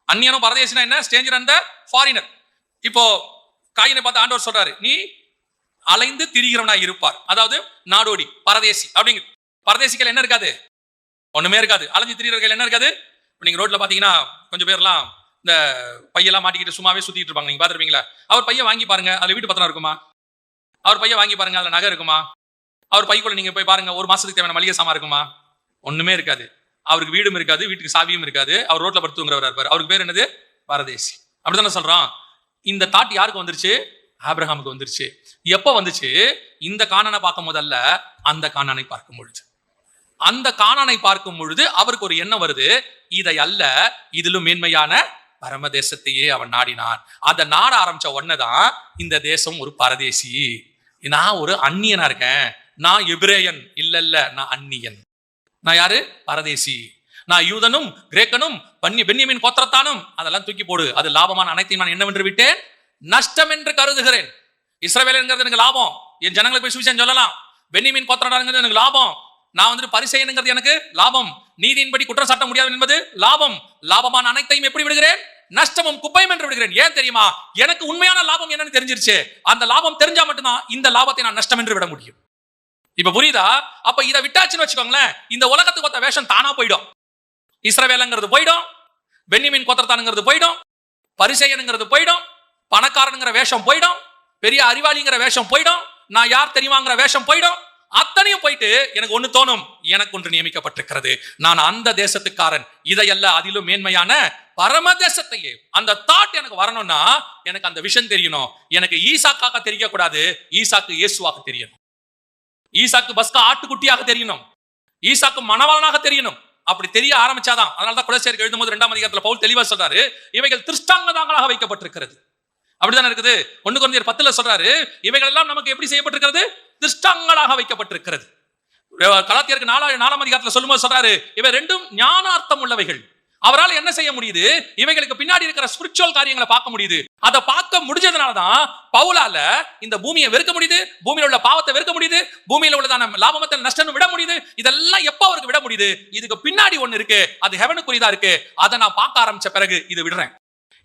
அந்நியனும் பரதேசினா என்ன, ஸ்ட்ரேஞ்சர் அந்த ஃபாரினர். இப்போ காயினை பார்த்து ஆண்டவர் சொல்றாரு, நீ அலைந்து திரிகிறவனா இருப்பார், அதாவது நாடோடி பரதேசி. அப்படிங்க பரதேசிகள் என்ன இருக்காது, ஒண்ணுமே இருக்காது. அலைஞ்சு திரிகிறவர்கள் என்ன இருக்காது. நீங்க ரோட்ல பாத்தீங்கன்னா கொஞ்சம் பேர்லாம் இந்த பையெல்லாம் மாட்டிக்கிட்டு சும்மாவே சுத்திட்டு இருப்பாங்க, நீங்க பாத்துருப்பீங்களா. அவர் பைய வாங்கி பாருங்க, அதுல வீட்டு பத்திரம் இருக்குமா, அவர் பைய வாங்கி பாருங்க, அதுல நகை இருக்குமா, அவர் பைக்குள்ள நீங்க போய் பாருங்க, ஒரு மாசத்துக்கு தேவையான மளிகை சாமான் இருக்குமா, ஒண்ணுமே இருக்காது. அவருக்கு வீடும் இருக்காது, வீட்டுக்கு சாவியும் இருக்காது, அவர் ரோட்ல படுத்து தூங்குறவரா இருப்பார். அவருக்கு பேர் என்னது, பரதேசி. அப்படித்தானே சொல்றான். இந்த தாட் யாருக்கு வந்துருச்சு, ஆபிரகாமுக்கு வந்துருச்சு. எப்ப வந்துச்சு, இந்த கானானை பார்க்கும் போதல்ல, அந்த கானானை பார்க்கும் பொழுது. அந்த கானானை பார்க்கும் பொழுது அவருக்கு ஒரு எண்ணம் வருது, இதை அல்ல, இதிலும் மேன்மையான பரமதேசத்தையே அவன் நாடினான். அதை நாட ஆரம்பிச்ச உடனேதான் இந்த தேசம் ஒரு பரதேசி, நான் ஒரு அந்நியனா இருக்கேன், நான் எபிரேயன் இல்ல, நான் அந்நியன். நான் யாரு, பரதேசி. நான் யூதனும் கிரேக்கனும் பென்யமீன் கோத்திரத்தானும், அதெல்லாம் தூக்கி போடு, அது லாபமான அனைத்தையும் நான் என்னவென்று விட்டேன், நஷ்டம் என்று கருதுகிறேன். இஸ்ரவேல்ங்கிறது எனக்கு லாபம், என் ஜனங்களுக்கு போய் சுவிசேஷம் சொல்லலாம். பென்யமீன் கோத்திரங்கிறது எனக்கு லாபம், நான் வந்துட்டு பரிசேயனுங்கிறது எனக்கு லாபம், நீதியின்படி குற்றம் சாட்ட முடியாது என்பது லாபம். லாபமான அனைத்தையும் எப்படி விடுகிறேன், நஷ்டமும் குப்பையும் என்று விடுகிறேன். ஏன் தெரியுமா? எனக்கு உண்மையான லாபம் என்னன்னு தெரிஞ்சிருச்சு. அந்த லாபம் தெரிஞ்சா மட்டும்தான் இந்த லாபத்தை நான் நஷ்டம் என்று விட முடியும். இப்ப புரியுதா? அப்ப இதை விட்டாச்சுன்னு வச்சுக்கோங்களேன், இந்த உலகத்துக்கு ஒத்த வேஷம் தானா போயிடும். இஸ்ரவேலங்கிறது போயிடும், பென்யமீன் கோத்திரத்தானுங்கிறது போயிடும், பரிசேயனுங்கிறது போயிடும், பணக்காரனுங்கிற வேஷம் போயிடும், பெரிய அறிவாளிங்கிற வேஷம் போயிடும், நான் யார் தெரியுமாங்கிற வேஷம் போயிடும். அத்தனையும் போயிட்டு எனக்கு ஒண்ணு தோணும், எனக்கு ஒன்று நியமிக்கப்பட்டிருக்கிறது, நான் அந்த தேசத்துக்காரன், இதையல்ல அதிலும் மேன்மையான பரம தேசத்தையே. அந்த தாட் எனக்கு வரணும்னா எனக்கு அந்த விஷன் தெரியணும். எனக்கு ஈசாக்காக தெரியக்கூடாது, ஈசாக்கு இயேசுவாக தெரியணும். ஈசாக்கு பஸ்கா ஆட்டுக்குட்டியாக தெரியணும், ஈசாக்கு மணவாளனாக தெரியணும். அப்படி தெரிய ஆரம்பிச்சாதான், அதனாலதான் கொலோசியருக்கு எழுதும்போது 2ஆம் அதிகாரத்துல பவுல் தெளிவா சொல்றாரு, இவைகள் திருஷ்டாங்கங்களாக வைக்கப்பட்டிருக்கிறது. அப்படிதான் இருக்குது. 1 கொரிந்தியர் 10 சொல்றாரு, இவைகள் எல்லாம் நமக்கு எப்படி செய்யப்பட்டிருக்கிறது? திருஷ்டாங்கங்களாக வைக்கப்பட்டிருக்கிறது. கலாத்தியருக்கு 4ஆம் அதிகாரத்துல சொல்லும்போது சொல்றாரு, இவை ரெண்டும் ஞானார்த்தம் உள்ளவைகள். அவரால் என்ன செய்ய முடியுது? இவைகளுக்கு பின்னாடி இருக்கிற ஸ்பிரிச்சுவல் காரியங்களை பார்க்க முடியுது. அதை பார்க்க முடிஞ்சதுனாலதான் பவுலால இந்த பூமியை வெறுக்க முடியுது, பூமியில உள்ள பாவத்தை வெறுக்க முடியுது, பூமியில உள்ளதான லாபமத்தை நஷ்டம் விட முடியுது. இதெல்லாம் எப்ப அவருக்கு விட முடியுது? இதுக்கு பின்னாடி ஒண்ணு இருக்கு, அது ஹெவனுக்குரியதா இருக்கு. அதை நான் பார்க்க ஆரம்பிச்ச பிறகு இது விடுறேன்.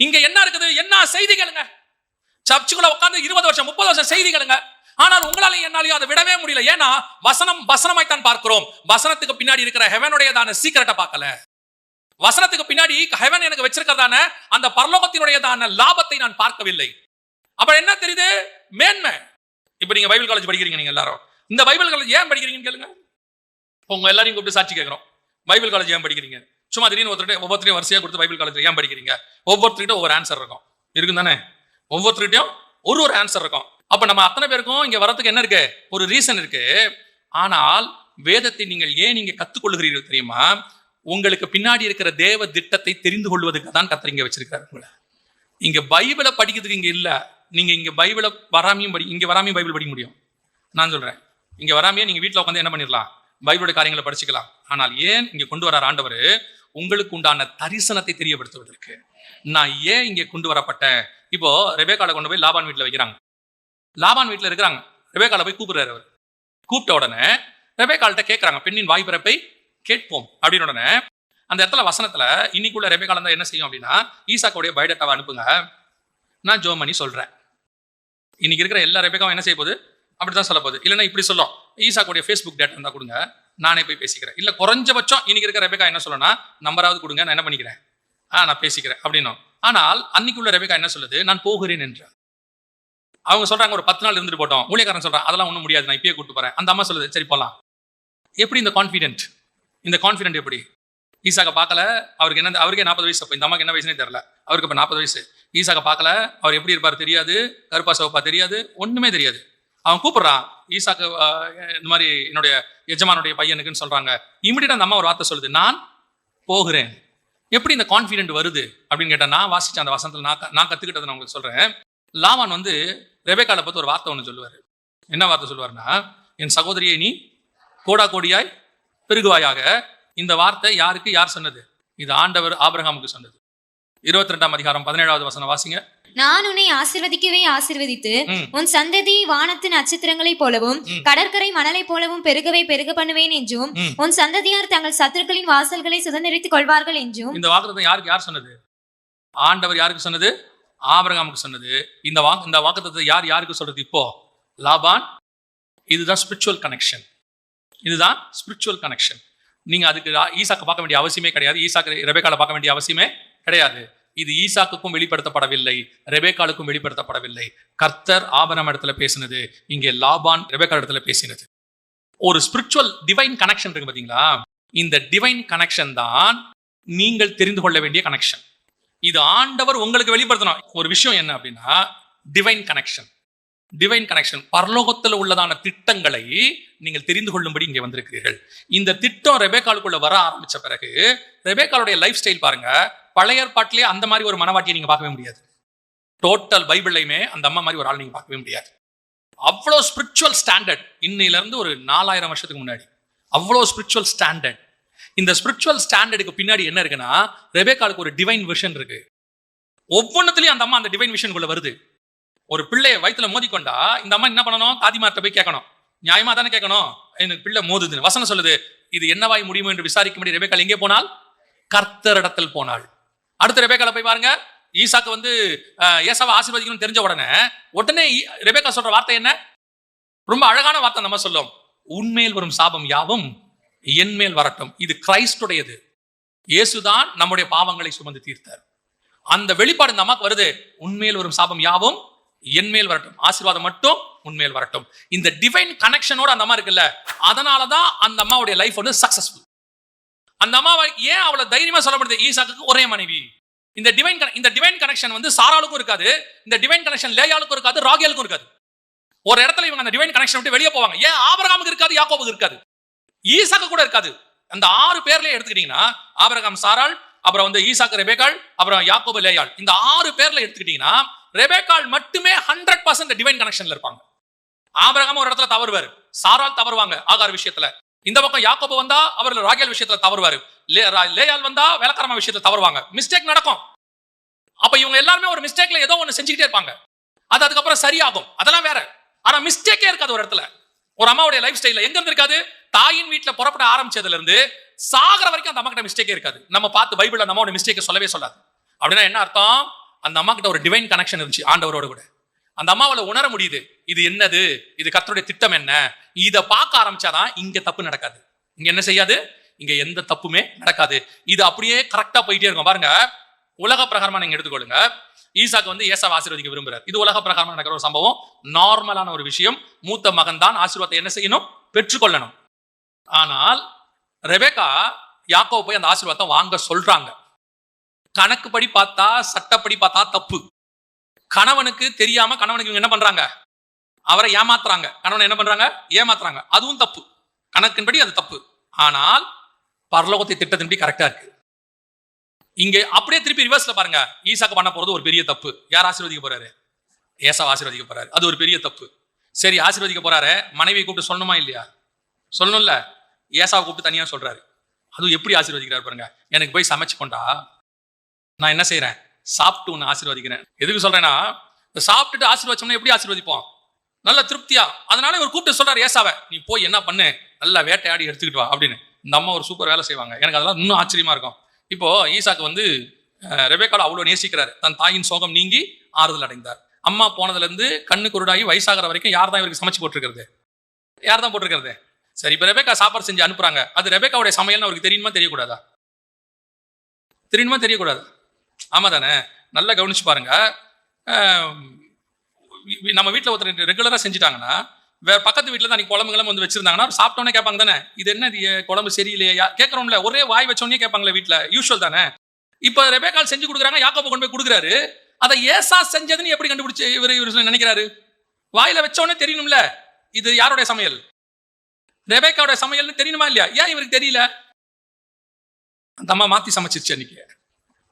இங்க என்ன இருக்குது? என்ன செய்திகளுங்க? சர்ச்சுக்குள்ள உட்கார்ந்து 20 வருஷம் 30 வருஷம் செய்திகளுங்க. ஆனால் உங்களால என்னாலையும் அதை விடவே முடியல. ஏன்னா வசனமாய்த்தான் பார்க்கிறோம். வசனத்துக்கு பின்னாடி இருக்கிற ஹெவனுடையதான சீக்கிரட்டை பார்க்கல. வசனத்துக்கு பின்னாடி ஹெவன் எனக்கு வச்சிருக்கிறதான அந்த பரலோகத்தினுடையதான லாபத்தை நான் பார்க்கவில்லை. அப்ப என்ன தெரியுது? மேன்மை. இப்ப நீங்க பைபிள் காலேஜ் படிக்கிறீங்க, நீங்க எல்லாரும் இந்த பைபிள் காலேஜ் ஏன் படிக்கிறீங்கன்னு கேளுங்க. உங்க எல்லாரையும் கூப்பிட்டு சாட்சி கேட்கிறோம், பைபிள் காலேஜ் ஏன் படிக்கிறீங்க? சும்மா திடீர்னு ஒவ்வொருத்தரையும் வரிசையா கொடுத்து பைபிள் காலேஜ் ஏன் படிக்கிறீங்க? ஒவ்வொருத்தருக்கிட்ட ஒவ்வொரு ஆன்சர் இருக்கும், இருக்கும் தானே? ஒவ்வொருத்தருக்கிட்டையும் ஒரு ஆன்சர் இருக்கும். அப்ப நம்ம அத்தனை பேருக்கும் இங்க வரதுக்கு என்ன இருக்கு? ஒரு ரீசன் இருக்கு. ஆனால் வேதத்தை நீங்கள் ஏன் நீங்க கத்துக்கொள்கிறீர்கள் தெரியுமா? உங்களுக்கு பின்னாடி இருக்கிற தேவ திட்டத்தை தெரிந்து கொள்வதற்கு தான் கர்த்தர் இங்க வச்சிருக்காரு உங்களை. இங்க பைபிளை படிக்கிறதுக்கு இங்க இல்ல. நீங்க இங்க பைபிளை வராமையும் இங்க வராமையும் பைபிள் படிக்க முடியும். நான் சொல்றேன், இங்க வராமையே நீங்க வீட்டுல உட்காந்து என்ன பண்ணிடலாம்? பைபிளோட காரியங்களை படிச்சுக்கலாம். ஆனால் ஏன் இங்க கொண்டு வரார் ஆண்டவர்? உங்களுக்கு உண்டான தரிசனத்தை தெரியப்படுத்துவதற்கு. நான் ஏன் இங்க கொண்டு வரப்பட்டேன்? இப்போ ரெபேக்கால கொண்டு போய் லாபான் வீட்டுல வைக்கிறாங்க. லாபான் வீட்டுல இருக்கிறாங்க. ரெபேக்கால போய் கூப்பிடுறாரு. அவர் கூப்பிட்ட உடனே ரெபேக்கால்கிட்ட கேட்கறாங்க, பெண்ணின் வாய் பிறப்பை கேட்போம் அப்படின்னு. உடனே அந்த இடத்துல வசனத்துல இன்னைக்குள்ள ரெபேக்கால தான் என்ன செய்யும் அப்படின்னா, ஈசாக்கோடைய பயோடேட்டாவை அனுப்புங்க, நான் ஜோம் பண்ணி சொல்றேன். இன்னைக்கு இருக்கிற எல்லா ரெபேக்காவும் என்ன செய்ய போகுது? அப்படித்தான் சொல்ல போகுது. இல்லைன்னா இப்படி சொல்லும், ஈசாக்கோடைய ஃபேஸ்புக் டேட்டா இருந்தா கொடுங்க, நானே போய் பேசிக்கிறேன். இல்ல குறைஞ்சபட்சம் இன்னைக்கு இருக்கிற ரெபேக்கா என்ன சொல்லணும்னா, நம்பராவது கொடுங்க, நான் என்ன பண்ணிக்கிறேன், நான் பேசிக்கிறேன் அப்படின்னும். ஆனால் அன்னைக்குள்ள ரெபேக்கா என்ன சொல்லுது? நான் போகிறேன் என்ற. அவங்க சொல்றாங்க ஒரு 10 நாள் இருந்துட்டு போட்டோம். ஊழியக்காரன் சொல்றான், அதெல்லாம் ஒன்றும் முடியாது, நான் இப்பயே கூட்டு போறேன். அந்த அம்மா சொல்லுது, சரி போலாம். எப்படி இந்த கான்ஃபிடென்ட்? இந்த கான்ஃபிடென்ட் எப்படி? ஈசாக்க பார்க்கல, அவருக்கு என்ன, அவருக்கே 40 வயசு. அப்போ இந்த அம்மாக்கு என்ன வயசுனே தெரியல, அவருக்கு இப்போ 40 வயசு. ஈசாக்க பார்க்கல, அவர் எப்படி இருப்பார் தெரியாது, கருப்பா சவப்பா தெரியாது, ஒண்ணுமே தெரியாது. அவன் கூப்பிடுறான், ஈசாக்கு இந்த மாதிரி என்னுடைய எஜமானுடைய பையனுக்குன்னு சொல்றாங்க. இமிடியேட்டா அந்த அம்மா ஒரு வார்த்தை சொல்லுது, நான் போகிறேன். எப்படி இந்த கான்ஃபிடென்ட் வருது அப்படின்னு கேட்டா, நான் வாசிச்ச அந்த வசனத்துல நான் கத்துக்கிட்டதை நான் உங்களுக்கு சொல்றேன். லாவான் வந்து ரெபேக்கால பார்த்து ஒரு வார்த்தை ஒன்று சொல்லுவார். என்ன வார்த்தை சொல்லுவார்னா, என் சகோதரியை நீ கோடா கோடியாய் பெருகுவாயாக. இந்த வார்த்தை யாருக்கு யார் சொன்னது? இது ஆண்டவர் ஆபிரகாமுக்கு சொன்னது. 22ஆம் அதிகாரம் 17வது வசனம் வாசிங்க. நான் உன்னை ஆசீர்வதிக்கவே ஆசீர்வதித்து உன் சந்ததி வானத்து நட்சத்திரங்களைப் போலவும் கடற்கரை மணலை போலவும் பெருகவே பெருக பண்ணுவேன் என்றும் உன் சந்ததியார் தங்கள் சத்துருக்களின் வாசல்களை சுதந்திரித்துக் கொள்வார்கள் என்றும். இந்த வாக்குத்தத்தம் யாருக்கு யார் சொன்னது? ஆண்டவர் யாருக்கு சொன்னது? ஆபிரகாமுக்கு சொன்னது. இந்த வாக்குத்தத்தத்தை யாருக்கு சொல்றது? இப்போ லாபான். இதுதான் ஸ்பிரிச்சுவல் கனெக்ஷன். இதுதான் ஸ்பிரிச்சுவல் கனெக்ஷன். நீங்க அதுக்கு ஈசாக்கு பார்க்க வேண்டிய அவசியமே கிடையாது, ஈசாக்கு ரெபேக்கால பார்க்க வேண்டிய அவசியமே கிடையாது. இது ஈசாக்குக்கும் வெளிப்படுத்தப்படவில்லை, ரெபேக்காலுக்கும் வெளிப்படுத்தப்படவில்லை. கர்த்தர் ஆபிரகாம் இடத்துல பேசினது, இங்கே லாபான் ரெபேக்கால் இடத்துல பேசினது. ஒரு ஸ்பிரிச்சுவல் டிவைன் கனெக்ஷன் இருக்கு பாத்தீங்களா? இந்த டிவைன் கனெக்ஷன் தான் நீங்கள் தெரிந்து கொள்ள வேண்டிய கனெக்ஷன். இது ஆண்டவர் உங்களுக்கு வெளிப்படுத்தணும். ஒரு விஷயம் என்ன அப்படின்னா, டிவைன் கனெக்ஷன். டிவைன் கனெக்ஷன், பரலோகத்தில் உள்ளதான திட்டங்களை நீங்கள் தெரிந்து கொள்ளும்படி இங்கே வந்திருக்கிறீர்கள். இந்த திட்டம் ரெபேக்காலுக்குள்ள வர ஆரம்பிச்ச பிறகு ரெபேக்காலுடைய லைஃப் ஸ்டைல் பாருங்க. பழைய ஏற்பாட்டிலே அந்த மாதிரி ஒரு மனவாட்டியை நீங்க பார்க்கவே முடியாது. டோட்டல் பைபிள்லையுமே அந்த அம்மா மாதிரி ஒரு ஆள் நீங்க பார்க்கவே முடியாது. அவ்வளோ ஸ்பிரிச்சுவல் ஸ்டாண்டர்ட். இன்னையில இருந்து ஒரு 4000 வருஷத்துக்கு முன்னாடி அவ்வளோ ஸ்பிரிச்சுவல் ஸ்டாண்டர்ட். இந்த ஸ்பிரிச்சுவல் ஸ்டாண்டர்டுக்கு பின்னாடி என்ன இருக்குன்னா, ரெபேக்காலுக்கு ஒரு டிவைன் விஷன் இருக்கு. ஒவ்வொன்றத்துலயும் அந்த அம்மா அந்த டிவைன் விஷனுக்குள்ள வருது. ஒரு பிள்ளைய வயிற்றுல மோதிக்கொண்டா இந்த அம்மா என்ன பண்ணணும்? தாதிமார்ட்ட போய் கேட்கணும். நியாயமா தானே கேட்கணும். எனக்கு பிள்ளை மோதுதுன்னு வசனம் சொல்லுது. இது என்னவாய் முடியுமோ என்று விசாரிக்கும்படி ரெபேக்கால் எங்கே போனால்? கர்த்தரிடத்தில் போனாள். அடுத்த ரெபேக்கால போய் பாருங்க, ஈசாக்கு வந்து ஏசாவை ஆசீர்வதிக்கணும்னு தெரிஞ்ச உடனே ரெபேக்கா சொல்ற வார்த்தை என்ன? ரொம்ப அழகான வார்த்தை நம்ம சொல்லும், உன்மேல் வரும் சாபம் யாவும் என் மேல் வரட்டும். இது கிறிஸ்துடையது. இயேசுதான் நம்முடைய பாவங்களை சுமந்து தீர்த்தார். அந்த வெளிப்பாடு இந்த அம்மாக்கு வருது, உன்மேல் வரும் சாபம் யாவும் என் மேல் வரட்டும், ஆசீர்வாதம் மட்டும் உன்மேல் வரட்டும். இந்த டிவைன் கனெக்ஷனோட அந்த அம்மா இருக்குல்ல, அதனாலதான் அந்த அம்மாவுடைய லைஃப் வந்து சக்சஸ்ஃபுல். அந்த அம்மாவை ஏன் அவளை தைரியமா சொல்லப்படுது? ஈசாக்கு ஒரே மனைவி. இந்த டிவைன் கனெக்ஷன் வந்து சாராளுக்கும் இருக்காது, இந்த டிவைன் கனெக்ஷன் லேயாளுக்கும் இருக்காது, ராகேலுக்கும் இருக்காது. ஒரு இடத்துல இவங்க அந்த டிவைன் கனெக்ஷன் விட்டு வெளியே போவாங்க. ஏன் ஆபிரகாமுக்கு இருக்காது, யாக்கோபுக்கு இருக்காது, ஈசாக்கு கூட இருக்காது. அந்த 6 பேர்லயே எடுத்துக்கிட்டீங்கன்னா, ஆபிரகாம் சாராள், அப்புறம் வந்து ஈசாக்கு ரெபேக்காள், அப்புறம் யாக்கோபு லேயாள், இந்த 6 பேர்ல எடுத்துக்கிட்டீங்கன்னா ரெபேக்காள் மட்டுமே 100% டிவைன் கனெக்ஷன்ல இருப்பாங்க. ஆபிரகாம் ஒரு இடத்துல தவறுவாரு, சாராள் தவறுவாங்க ஆகார் விஷயத்துல. இந்த பக்கம் யாக்கோபு வந்தா அவர் ராகேல் விஷயத்துல தவறுவாரு, லேயாள் வந்தா வேலைக்காரமா விஷயத்துல தவறுவாங்க. மிஸ்டேக் நடக்கும். அப்ப இவங்க எல்லாருமே ஒரு மிஸ்டேக்ல ஏதோ ஒண்ணு செஞ்சுக்கிட்டே இருப்பாங்க. அது அதுக்கப்புறம் சரியாகும், அதெல்லாம் வேற. ஆனா மிஸ்டேக்கே இருக்காது ஒரு இடத்துல. ஒரு அம்மாவுடைய லைஃப் ஸ்டைல்ல எங்க இருந்து இருக்காது? தாயின் வீட்டுல புறப்பட ஆரம்பிச்சதுல இருந்து சாகர வரைக்கும் அந்த அம்மா கிட்ட மிஸ்டேக்கே இருக்காது. நம்ம பார்த்து பைபிள்ல அந்த அம்மாவோட மிஸ்டேக்கை சொல்லவே சொல்லாது. அப்படின்னா என்ன அர்த்தம்? அந்த அம்மா கிட்ட ஒரு டிவைன் கனெக்ஷன் இருந்துச்சு ஆண்டவரோட கூட. அந்த அம்மாவால உணர முடியுது, இது என்னது, இது கர்த்தருடைய திட்டம் என்ன. இதை பார்க்க ஆரம்பிச்சாதான் இங்க தப்பு நடக்காது. இங்க என்ன செய்யாது? இங்க எந்த தப்புமே நடக்காது. இது அப்படியே கரெக்டா போயிட்டே இருக்கும். பாருங்க, உலக பிரகாரமா நீங்க எடுத்துக்கொள்ளுங்க. ஈசாக்கு வந்து ஏசாவை ஆசீர்வதிக்க விரும்புறாரு. இது உலக பிரகாரமா நடக்கிற ஒரு சம்பவம், நார்மலான ஒரு விஷயம். மூத்த மகன் தான் ஆசீர்வாதத்தை என்ன செய்யணும்? பெற்றுக்கொள்ளணும். ஆனால் ரெபேக்கா யாக்கோபு போய் அந்த ஆசீர்வாதத்தை வாங்க சொல்றாங்க. கணக்குப்படி பார்த்தா, சட்டப்படி பார்த்தா தப்பு. கணவனுக்கு தெரியாம கணவனுக்கு என்ன பண்றாங்க? அவரை ஏமாத்துறாங்க. கணவனை என்ன பண்றாங்க? ஏமாத்துறாங்க. அதுவும் தப்பு. கணக்கின்படி அது தப்பு. ஆனால் பரலோகத்தை திட்டத்தின்படி கரெக்டா இருக்கு. இங்க அப்படியே திருப்பி ரிவர்ஸ்ல பாருங்க. ஈசாக்கு பண்ண போறது ஒரு பெரிய தப்பு. யார் ஆசீர்வதிக்க போறாரு? ஏசாவை ஆசீர்வதிக்க போறாரு. அது ஒரு பெரிய தப்பு. சரி, ஆசீர்வதிக்க போறாரு, மனைவியை கூப்பிட்டு சொல்லணுமா இல்லையா? சொல்லணும்ல. ஏசாவை கூப்பிட்டு தனியா சொல்றாரு. அது எப்படி ஆசீர்வதிக்கிறாரு பாருங்க. எனக்கு போய் சமைச்சு கொண்டா, நான் என்ன செய்யறேன்? சாப்பிட்டு உன்னை ஆசீர்வதிக்கிறேன். எதுக்கு சொல்றேன்னா, சாப்பிட்டுட்டு ஆசீர்வதிச்சோம்னா எப்படி ஆசீர்வதிப்போம்? நல்ல திருப்தியா. அதனால இவர் கூப்பிட்டு சொல்றாரு ஏசாவை, நீ போய் என்ன பண்ணு, நல்லா வேட்டையாடி எடுத்துக்கிட்டு வா அப்படின்னு. இந்த அம்மா ஒரு சூப்பர் வேலை செய்வாங்க. எனக்கு அதெல்லாம் இன்னும் ஆச்சரியமா இருக்கும். இப்போ ஈசாக்கு வந்து ரெபேக்காளை அவ்வளவு நேசிக்கிறாரு. தன் தாயின் சோகம் நீங்கி ஆறுதல் அடைந்தார். அம்மா போனதுல இருந்து கண்ணு குருடாகி வயசாகிற வரைக்கும் யார் தான் இவருக்கு சமைச்சு போட்டிருக்கிறது? யார் தான் போட்டிருக்கிறது? சரி, இப்ப ரெபேக்கா சாப்பாடு செஞ்சு அனுப்புறாங்க. அது ரெபேக்காவுடைய சமையல்னு அவருக்கு தெரியுமா தெரியக்கூடாதா? தெரியுமா தெரியக்கூடாதா? ஆமா தானே? நல்லா கவனிச்சு பாருங்க. நம்ம வீட்டில் ஒருத்தர் ரெகுலரா செஞ்சுட்டாங்கன்னா, வேற பக்கத்து வீட்டில் தான் அன்னைக்கு குழம்புகளும் வந்து வச்சிருந்தாங்கன்னா சாப்பிட்டோன்னே கேட்பாங்க தானே, இது என்ன குழம்பு சரியில்லையா கேட்கறோம்ல. ஒரே வாய் வச்சோன்னே கேட்பாங்களே வீட்டில், யூஸ்வல் தானே. இப்போ ரெபேக்காள் செஞ்சு கொடுக்குறாங்க, யாக்கோபு கொண்டு போய் கொடுக்குறாரு. அதை ஏசா செஞ்சதுன்னு எப்படி கண்டுபிடிச்சு இவர் நினைக்கிறாரு? வாயில வச்சோன்னே தெரியணும்ல இது யாருடைய சமையல், ரெபேக்காவுடைய சமையல்னு தெரியணுமா இல்லையா? ஏன் இவருக்கு தெரியல? அந்த அம்மா மாத்தி சமைச்சிருச்சு, அன்னைக்கு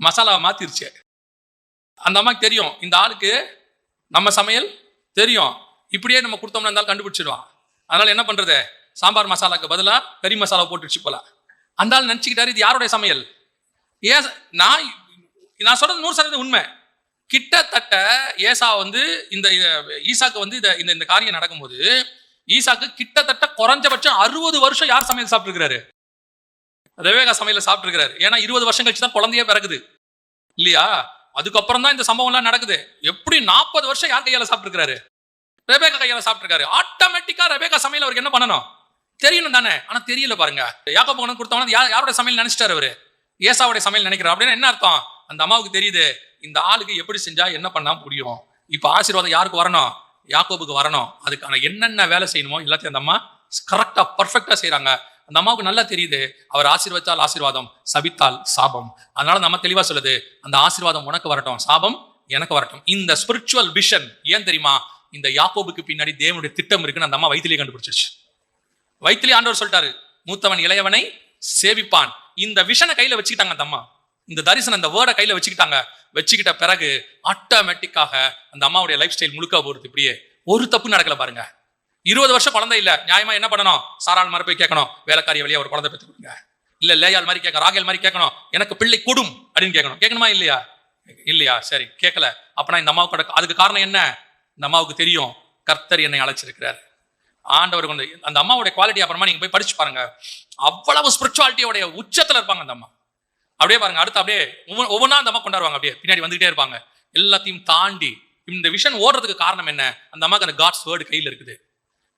மசாலாவை மாத்திருச்சு. அந்த அம்மாக்கு தெரியும், இந்த ஆளுக்கு நம்ம சமையல் தெரியும், இப்படியே நம்ம கொடுத்தோம்னா இருந்தாலும் கண்டுபிடிச்சிடுவான். அதனால என்ன பண்றது? சாம்பார் மசாலாக்கு பதிலா கறி மசாலா போட்டுருச்சு போல. அந்த ஆள் நினைச்சுக்கிட்டாரு இது யாருடைய சமையல். ஏன் நான் சொல்றது 100% உண்மை. கிட்டத்தட்ட ஏசா வந்து இந்த ஈசாக்கு வந்து இந்த காரியம் நடக்கும்போது ஈசாக்கு கிட்டத்தட்ட குறைஞ்சபட்சம் 60 வருஷம் யார் சமையல் சாப்பிட்டு இருக்கிறாரு? ரெபேக்கா சமையல சாப்பிட்டு இருக்கிறாரு. ஏன்னா 20 வருஷம் கழிச்சு தான் குழந்தையே பிறகுது இல்லையா? அதுக்கப்புறம் தான் இந்த சம்பவம் எல்லாம் நடக்குது. எப்படி 40 வருஷம் யார் கையால சாப்பிட்டு இருக்காரு? ரெபேக்கா கையால சாப்பிட்டு இருக்காரு. ஆட்டோமேட்டிக்கா ரெபேக்கா சமையல் அவருக்கு என்ன பண்ணணும்? தெரியணும் தானே. ஆனா தெரியல பாருங்க. யாக்கோபு கொண்டு கொடுத்தவங்க யாரோட சமையல் நினைச்சிட்டாரு அவரு? ஏசாவுடைய சமையல் நினைக்கிறார். அப்படின்னா என்ன அர்த்தம்? அந்த அம்மாவுக்கு தெரியுது இந்த ஆளுக்கு எப்படி செஞ்சா என்ன பண்ணா முடியும். இப்ப ஆசீர்வாதம் யாருக்கு வரணும்? யாக்கோபுக்கு வரணும். அதுக்கான என்னென்ன வேலை செய்யணுமோ எல்லாத்தையும் அந்த அம்மா கரெக்டா பர்ஃபெக்டா செய்யறாங்க. அந்த அம்மாவுக்கு நல்லா தெரியுது, அவர் ஆசீர்வதித்தால் ஆசீர்வாதம், சபித்தால் சாபம். அதனால நம்ம தெளிவா சொல்லுது, அந்த ஆசீர்வாதம் உனக்கு வரட்டும், சாபம் எனக்கு வரட்டும். இந்த ஸ்பிரிச்சுவல் விஷன் ஏன் தெரியுமா? இந்த யாக்கோபுக்கு பின்னாடி தேவனுடைய திட்டம் இருக்குன்னு அந்த அம்மா வயிற்றிலே கண்டுபிடிச்சிருச்சு. வயிற்றிலே ஆண்டவர் சொல்லிட்டாரு, மூத்தவன் இளையவனை சேவிப்பான். இந்த விஷனை கையில வச்சுக்கிட்டாங்க அந்த அம்மா. இந்த தரிசனம், இந்த வேர்டை கையில வச்சுக்கிட்ட பிறகு ஆட்டோமேட்டிக்காக அந்த அம்மாவுடைய லைஃப் ஸ்டைல் முழுக்க போறது. இப்படியே ஒரு தப்பு நடக்கல பாருங்க. 20 வருஷம் குழந்தை இல்ல, நியாயமா என்ன பண்ணணும்? சாராள் மாதிரி போய் கேட்கணும், வேலைக்காரிய வழியா ஒரு குழந்தை பெற்று கொடுங்க. இல்ல லேயாள் மாதிரி கேட்க, ராகேல் மாதிரி கேட்கணும், எனக்கு பிள்ளை கொடும் அப்படின்னு கேட்கணும். கேட்கணுமா இல்லையா? இல்லையா? சரி, கேட்கல. அப்பனா இந்த அம்மாவுக்கு அதுக்கு காரணம் என்ன? இந்த அம்மாவுக்கு தெரியும் கர்த்தர் என்னை அழைச்சிருக்கிறார். ஆண்டவர் கொண்டு அந்த அம்மாவுடைய குவாலிட்டி அப்புறமா நீங்க போய் படிச்சு பாருங்க. அவ்வளவு ஸ்பிரிச்சுவாலிட்டியோடைய உச்சத்துல இருப்பாங்க அந்த அம்மா. அப்படியே பாருங்க, அடுத்து அப்படியே ஒவ்வொன்றா அந்த அம்மா கொண்டாடுவாங்க, அப்படியே பின்னாடி வந்துகிட்டே இருப்பாங்க. எல்லாத்தையும் தாண்டி இந்த விஷன் ஓடுறதுக்கு காரணம் என்ன? அந்த அம்மாக்கு அந்த காட்ஸ் வேர்டு கையில் இருக்குது.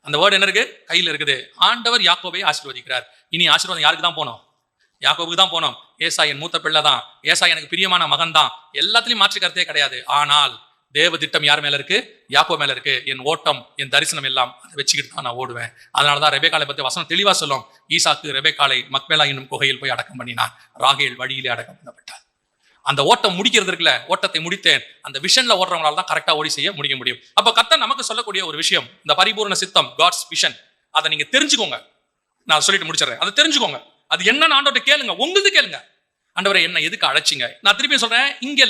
அந்த வேர்டு என்ன இருக்கு? கையில் இருக்குது. ஆண்டவர் யாக்கோபை ஆசீர்வதிக்கிறார். இனி ஆசீர்வாதம் யாருக்கு தான் போனோம்? யாக்கோபுக்கு தான் போனோம். ஏசா என் மூத்த பிள்ளை தான், ஏசா எனக்கு பிரியமான மகன் தான், எல்லாத்துலயும் மாற்று கருத்தே கிடையாது. ஆனால் தேவ திட்டம் யார் மேல இருக்கு? யாக்கோ மேல இருக்கு. என் ஓட்டம், என் தரிசனம் எல்லாம் அதை வச்சுக்கிட்டு தான் நான் ஓடுவேன். அதனாலதான் ரெபேக்காளை பத்தி வசனம் தெளிவா சொல்லும். ஈசாக்கு ரெபேக்காளை மக்பேலா என்னும் குகையில் போய் அடக்கம் பண்ணினான், ராகேல் வழியிலே அடக்கம் பண்ணப்பட்டார். அந்த ஓட்டம் முடிக்கிறது இருக்குல்ல, ஓட்டத்தை முடித்தேன். அந்த விஷன்ல ஓடுறவங்களால தான் கரெக்டா ஓடி செய்ய முடியும். அப்ப கர்த்தர் நமக்கு சொல்லக்கூடிய ஒரு விஷயம், இந்த பரிபூர்ண சித்தம், காட்ஸ் விஷன், அதை நீங்க தெரிஞ்சுக்கோங்க. நான் சொல்லிட்டு முடிச்சிடறேன். அதை தெரிஞ்சுக்கோங்க. அது என்னன்னு ஆண்டவர்கிட்ட கேளுங்க, உங்களுக்கு கேளுங்க. ஆண்டவரே என்ன எதுக்கு அழைச்சிங்க? நான் திருப்பி சொல்றேன், இங்க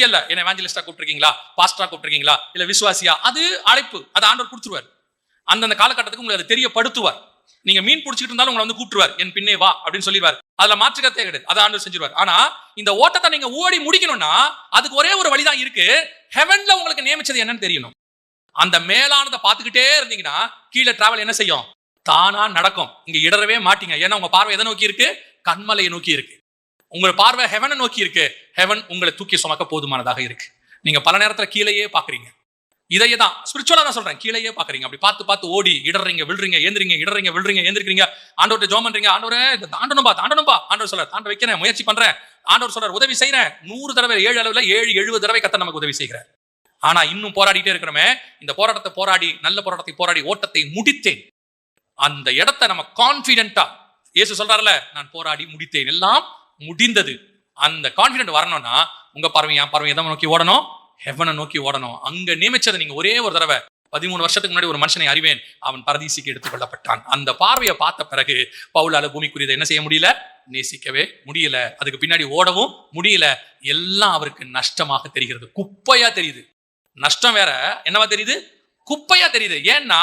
இல்ல என்ன எவாஞ்சலிஸ்டா கூப்பிட்டுருக்கீங்களா, பாஸ்டரா கூப்பிட்டுருக்கீங்களா, இல்ல விசுவாசியா, அது அழைப்பு, அது ஆண்டவர் கொடுத்துருவார். அந்தந்த காலகட்டத்துக்கு உங்களை அதை தெரியப்படுத்துவார். நீங்க மீன் பிடிச்சிட்டு இருந்தாலும் உங்களை வந்து கூப்பிட்டுருவார், என் பின்னே வா அப்படின்னு சொல்லிடுவார். அதுல மாற்றுக்கத்தே கிடையாது, அதை ஆண்டவர் செஞ்சிருவார். ஆனா இந்த ஓட்டத்தை நீங்க ஓடி முடிக்கணும்னா அதுக்கு ஒரே ஒரு வழிதான் இருக்கு. ஹெவன்ல உங்களுக்கு நியமிச்சது என்னன்னு தெரியணும். அந்த மேலானதை பார்த்துக்கிட்டே இருந்தீங்கன்னா கீழே டிராவல் என்ன செய்யும்? தானா நடக்கும். இங்க இடறவே மாட்டீங்க. ஏன்னா உங்க பார்வை எதை நோக்கி இருக்கு? கண்மலையை நோக்கி இருக்கு. உங்க பார்வை ஹெவனை நோக்கி இருக்கு. ஹெவன் உங்களை தூக்கி சுமக்க போதுமானதாக இருக்கு. நீங்க பல நேரத்துல கீழேயே பாக்குறீங்க. இதையே தான் ஸ்பிரிச்சுவலா தான் சொல்றேன், கீழேயே பாக்குறீங்க. அப்படி பார்த்து ஓடி இடறீங்க, விழுறீங்க, ஏந்திரீங்க, இடறீங்க, விழுறீங்க, ஏந்திரிக்கிறீங்க. ஆண்டவர்கிட்ட ஜெபம் பண்றீங்க, ஆண்டவரே தாண்டணும்பா. ஆண்டவர் சொல்றார், தாண்ட வைக்கிறேன், முயற்சி பண்றேன். ஆண்டவர் சொல்றார், உதவி செய்யறேன். 100 தடவை 7 அளவுல 70 தடவை கர்த்தர் நமக்கு உதவி செய்கிறார். ஆனா இன்னும் போராடிட்டே இருக்கிறோமே. இந்த போராட்டத்தை போராடி, நல்ல போராட்டத்தை போராடி ஓட்டத்தை முடித்தேன். அந்த இடத்தை நம்ம கான்பிடென்ட்டா, இயேசு சொல்றாருல, நான் போராடி முடித்தேன், எல்லாம் முடிந்தது. அந்த கான்பிடென்ட் வரணும்னா உங்க பார்வை, என் பார்வை எதை நோக்கி ஓடணும்? ஹெவனை நோக்கி ஓடணும். அங்க நியமிச்சதை நீங்க ஒரே ஒரு தடவை 13 வருஷத்துக்கு முன்னாடி ஒரு மனுஷனை அறிவேன், அவன் பரதீசிக்கு எடுத்துக் கொள்ளப்பட்டான். அந்த பார்வையை பார்த்த பிறகு பவுலால பூமிக்குரியதை என்ன செய்ய முடியல? நேசிக்கவே முடியல. அதுக்கு பின்னாடி ஓடவும் முடியல. எல்லாம் அவருக்கு நஷ்டமாக தெரிகிறது, குப்பையா தெரியுது. நஷ்டம் வேற, என்னவா தெரியுது? குப்பையா தெரியுது. ஏன்னா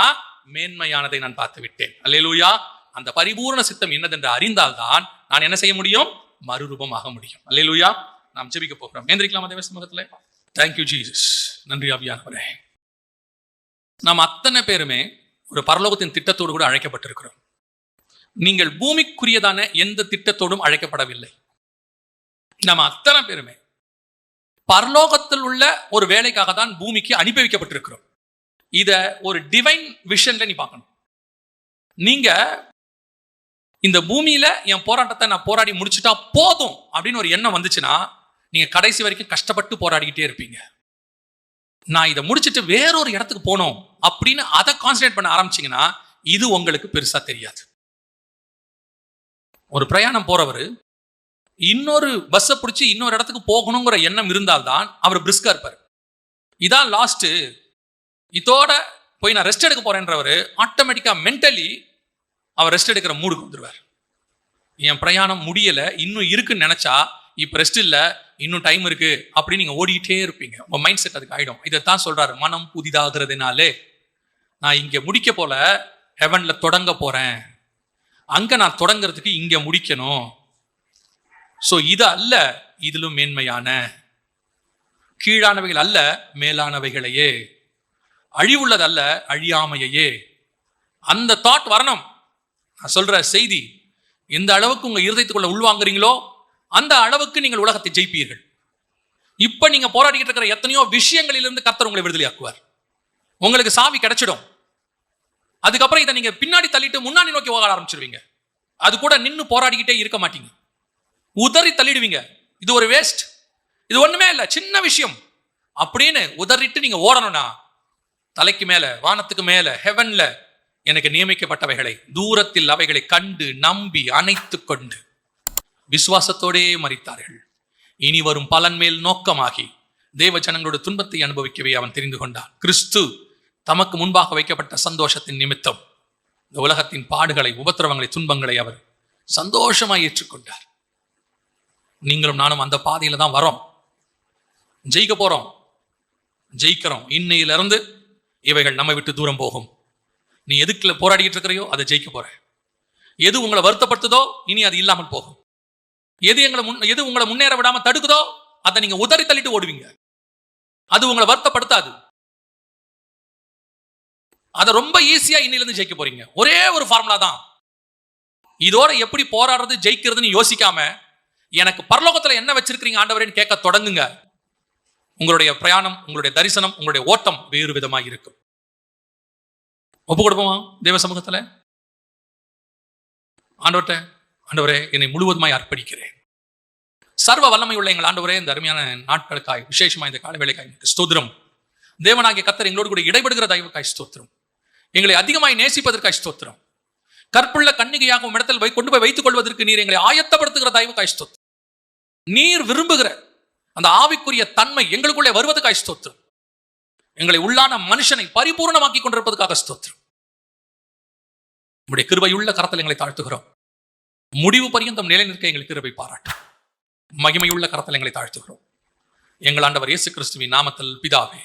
மேன்மையானதை நான் பார்த்து விட்டேன். அல்லேலூயா. அந்த பரிபூர்ண சித்தம் என்னதென்று அறிந்தால்தான் நான் என்ன செய்ய முடியும்? மறுரூபமாக முடியும். அல்லேலூயா. நாம் ஜெபிக்க போகிறோம். ஏந்திரிக்கலாமா தேவ சமூகத்திலே? Thank you Jesus. நன்றி ஆவியானவரே. நாம் அத்தனை பேருமே ஒரு பரலோகத்தின் திட்டத்தோடு கூட அழைக்கப்பட்டிருக்கிறோம். நீங்கள் பூமிக்குரியதான எந்த திட்டத்தோடும் அழைக்கப்படவில்லை. நம்ம அத்தனை பேருமே பரலோகத்தில் உள்ள ஒரு வேலைக்காக தான் பூமிக்கு அனுப்பி வைக்கப்பட்டிருக்கிறோம். இத ஒரு டிவைன் விஷன்ல நீ பார்க்கணும். நீங்க இந்த பூமியில என் போராட்டத்தை நான் போராடி முடிச்சுட்டா போதும் அப்படின்னு ஒரு எண்ணம் வந்துச்சுன்னா நீங்க கடைசி வரைக்கும் கஷ்டப்பட்டு போராடிக்கிட்டே இருப்பீங்க. நான் இதை முடிச்சுட்டு வேறொரு இடத்துக்கு போனோம் அப்படின்னு அதை கான்சன்ட்ரேட் பண்ண ஆரம்பிச்சீங்கன்னா இது உங்களுக்கு பெருசா தெரியாது. ஒரு பிரயாணம் போறவர் இன்னொரு பஸ்ஸை பிடிச்சி இன்னொரு இடத்துக்கு போகணுங்கிற எண்ணம் இருந்தால்தான் அவர் பிரிஸ்கா இருப்பார். இதான் லாஸ்ட், இதோட போய் நான் ரெஸ்ட் எடுக்க போறேன்றவர் ஆட்டோமேட்டிக்கா மென்டலி அவர் ரெஸ்ட் எடுக்கிற மூடுக்கு வந்துடுவார். என் பிரயாணம் முடியல, இன்னும் இருக்குன்னு நினைச்சா இப்ப ரெஸ்ட் இல்ல, இன்னும் டைம் இருக்கு அப்படின்னு நீங்க ஓடிட்டே இருப்பீங்க. உங்க மைண்ட் செட் அதுக்கு ஆயிடும். இதைத்தான் சொல்றாரு, மனம் புதிதாகிறதுனாலே நான் இங்க முடிக்க போல ஹெவன்ல தொடங்க போறேன். அங்க நான் தொடங்கிறதுக்கு இங்க முடிக்கணும். சோ இது அல்ல, இதிலும் மேன்மையான கீழானவைகள் அல்ல, மேலானவைகளையே, அழிவுள்ளது அல்ல, அழியாமையே. அந்த தாட் வரணும். நான் சொல்ற செய்தி, எந்த அளவுக்கு உங்க இருதயத்துக்குள்ள உள்வாங்குறீங்களோ அந்த அளவுக்கு நீங்கள் உலகத்தை ஜெயிப்பீர்கள். இப்ப நீங்க போராடிக்கிட்டு இருக்கிற எத்தனையோ விஷயங்களிலிருந்து கர்த்தர் உங்களை விடுதலையாக்குவார். உங்களுக்கு சாவி கிடைச்சிடும். அதுக்கப்புறம் இதை நீங்க பின்னாடி தள்ளிட்டு முன்னாடி நோக்கி போக ஆரம்பிச்சிருவீங்க. அது கூட நின்று போராடிக்கிட்டே இருக்க மாட்டீங்க, உதறி தள்ளிடுவீங்க. இது ஒரு வேஸ்ட், இது ஒண்ணுமே இல்லை, சின்ன விஷயம் அப்படின்னு உதறிட்டு நீங்க ஓடணும்னா தலைக்கு மேல, வானத்துக்கு மேல, ஹெவன்ல எனக்கு நியமிக்கப்பட்டவைகளை, தூரத்தில் அவைகளை கண்டு நம்பி அணைத்து கொண்டு விசுவாசத்தோடே மரித்தார்கள். இனி வரும் பலன் மேல் நோக்கமாகி தேவ ஜனங்களோட துன்பத்தை அனுபவிக்கவே அவன் தெரிந்து கொண்டான். கிறிஸ்து தமக்கு முன்பாக வைக்கப்பட்ட சந்தோஷத்தின் நிமித்தம் இந்த உலகத்தின் பாடுகளை, உபத்திரவங்களை, துன்பங்களை அவர் சந்தோஷமாய் ஏற்றுக்கொண்டார். நீங்களும் நானும் அந்த பாதையில தான் வரோம். ஜெயிக்க போறோம், ஜெயிக்கிறோம். இன்னையிலிருந்து இவைகள் நம்மை விட்டு தூரம் போகும். நீ எதுக்குள்ள போராடிட்டு இருக்கிறையோ அதை ஜெயிக்க போற. எது உங்களை வருத்தப்படுத்துதோ இனி அது இல்லாமல் போகும். எது உங்களை முன்னேற விடாம தடுக்குதோ அதை நீங்க உதறி தள்ளிட்டு ஓடுவீங்க. அது உங்களை வருத்தப்படுத்தாது. அதை ரொம்ப ஈஸியா இன்னிலிருந்து ஜெயிக்க போறீங்க. ஒரே ஒரு ஃபார்முலா தான். இதோட எப்படி போராடுறது, ஜெயிக்கிறதுன்னு யோசிக்காம எனக்கு பரலோகத்துல என்ன வச்சிருக்கிறீங்க ஆண்டவரேன்னு கேட்க தொடங்குங்க. உங்களுடைய பிரயாணம், உங்களுடைய தரிசனம், உங்களுடைய ஓட்டம் வேறு விதமாய் இருக்கும். ஒப்பு கொடுப்போமா தேவ சமூகத்துல? ஆண்டவரே என்னை முழுவதுமாய் அர்ப்பணிக்கிறேன். சர்வ வல்லமை உள்ள எங்கள் ஆண்டவரே, இந்த அருமையான நாட்களுக்காய், விசேஷமா இந்த கால வேளைக்காய் ஸ்தோத்திரம். தேவனாகிய கர்த்தர் எங்களோடு கூட இடைபடுகிற தயவுக்காய் ஸ்தோத்திரம். எங்களை அதிகமாய் நேசிப்பதற்காய் ஸ்தோத்திரம். கற்புள்ள கன்னிகையாக இடத்தில் கொண்டு போய் வைத்துக் கொள்வதற்கு நீர் எங்களை ஆயத்தப்படுத்துகிற தயவுக்காய் ஸ்தோத்திரம். நீர் விரும்புகிற அந்த ஆவிக்குரிய தன்மை எங்களுக்குள்ளே வருவதற்காய் ஸ்தோத்திரம். எங்களை உள்ளான மனுஷனை பரிபூர்ணமாக்கி கொண்டிருப்பதற்காக ஸ்தோத்திரம். உங்களுடைய கிருபையுள்ள கரத்தில் எங்களை தாழ்த்துகிறோம். முடிவு பரியந்தம் நிலை நிற்க எங்களுக்கு கிருபை பாராட்டும். மகிமையுள்ள கரத்தில் எங்களை தாழ்த்துகிறோம். எங்கள் ஆண்டவர் இயேசு கிறிஸ்துவின் நாமத்தில் பிதாவே.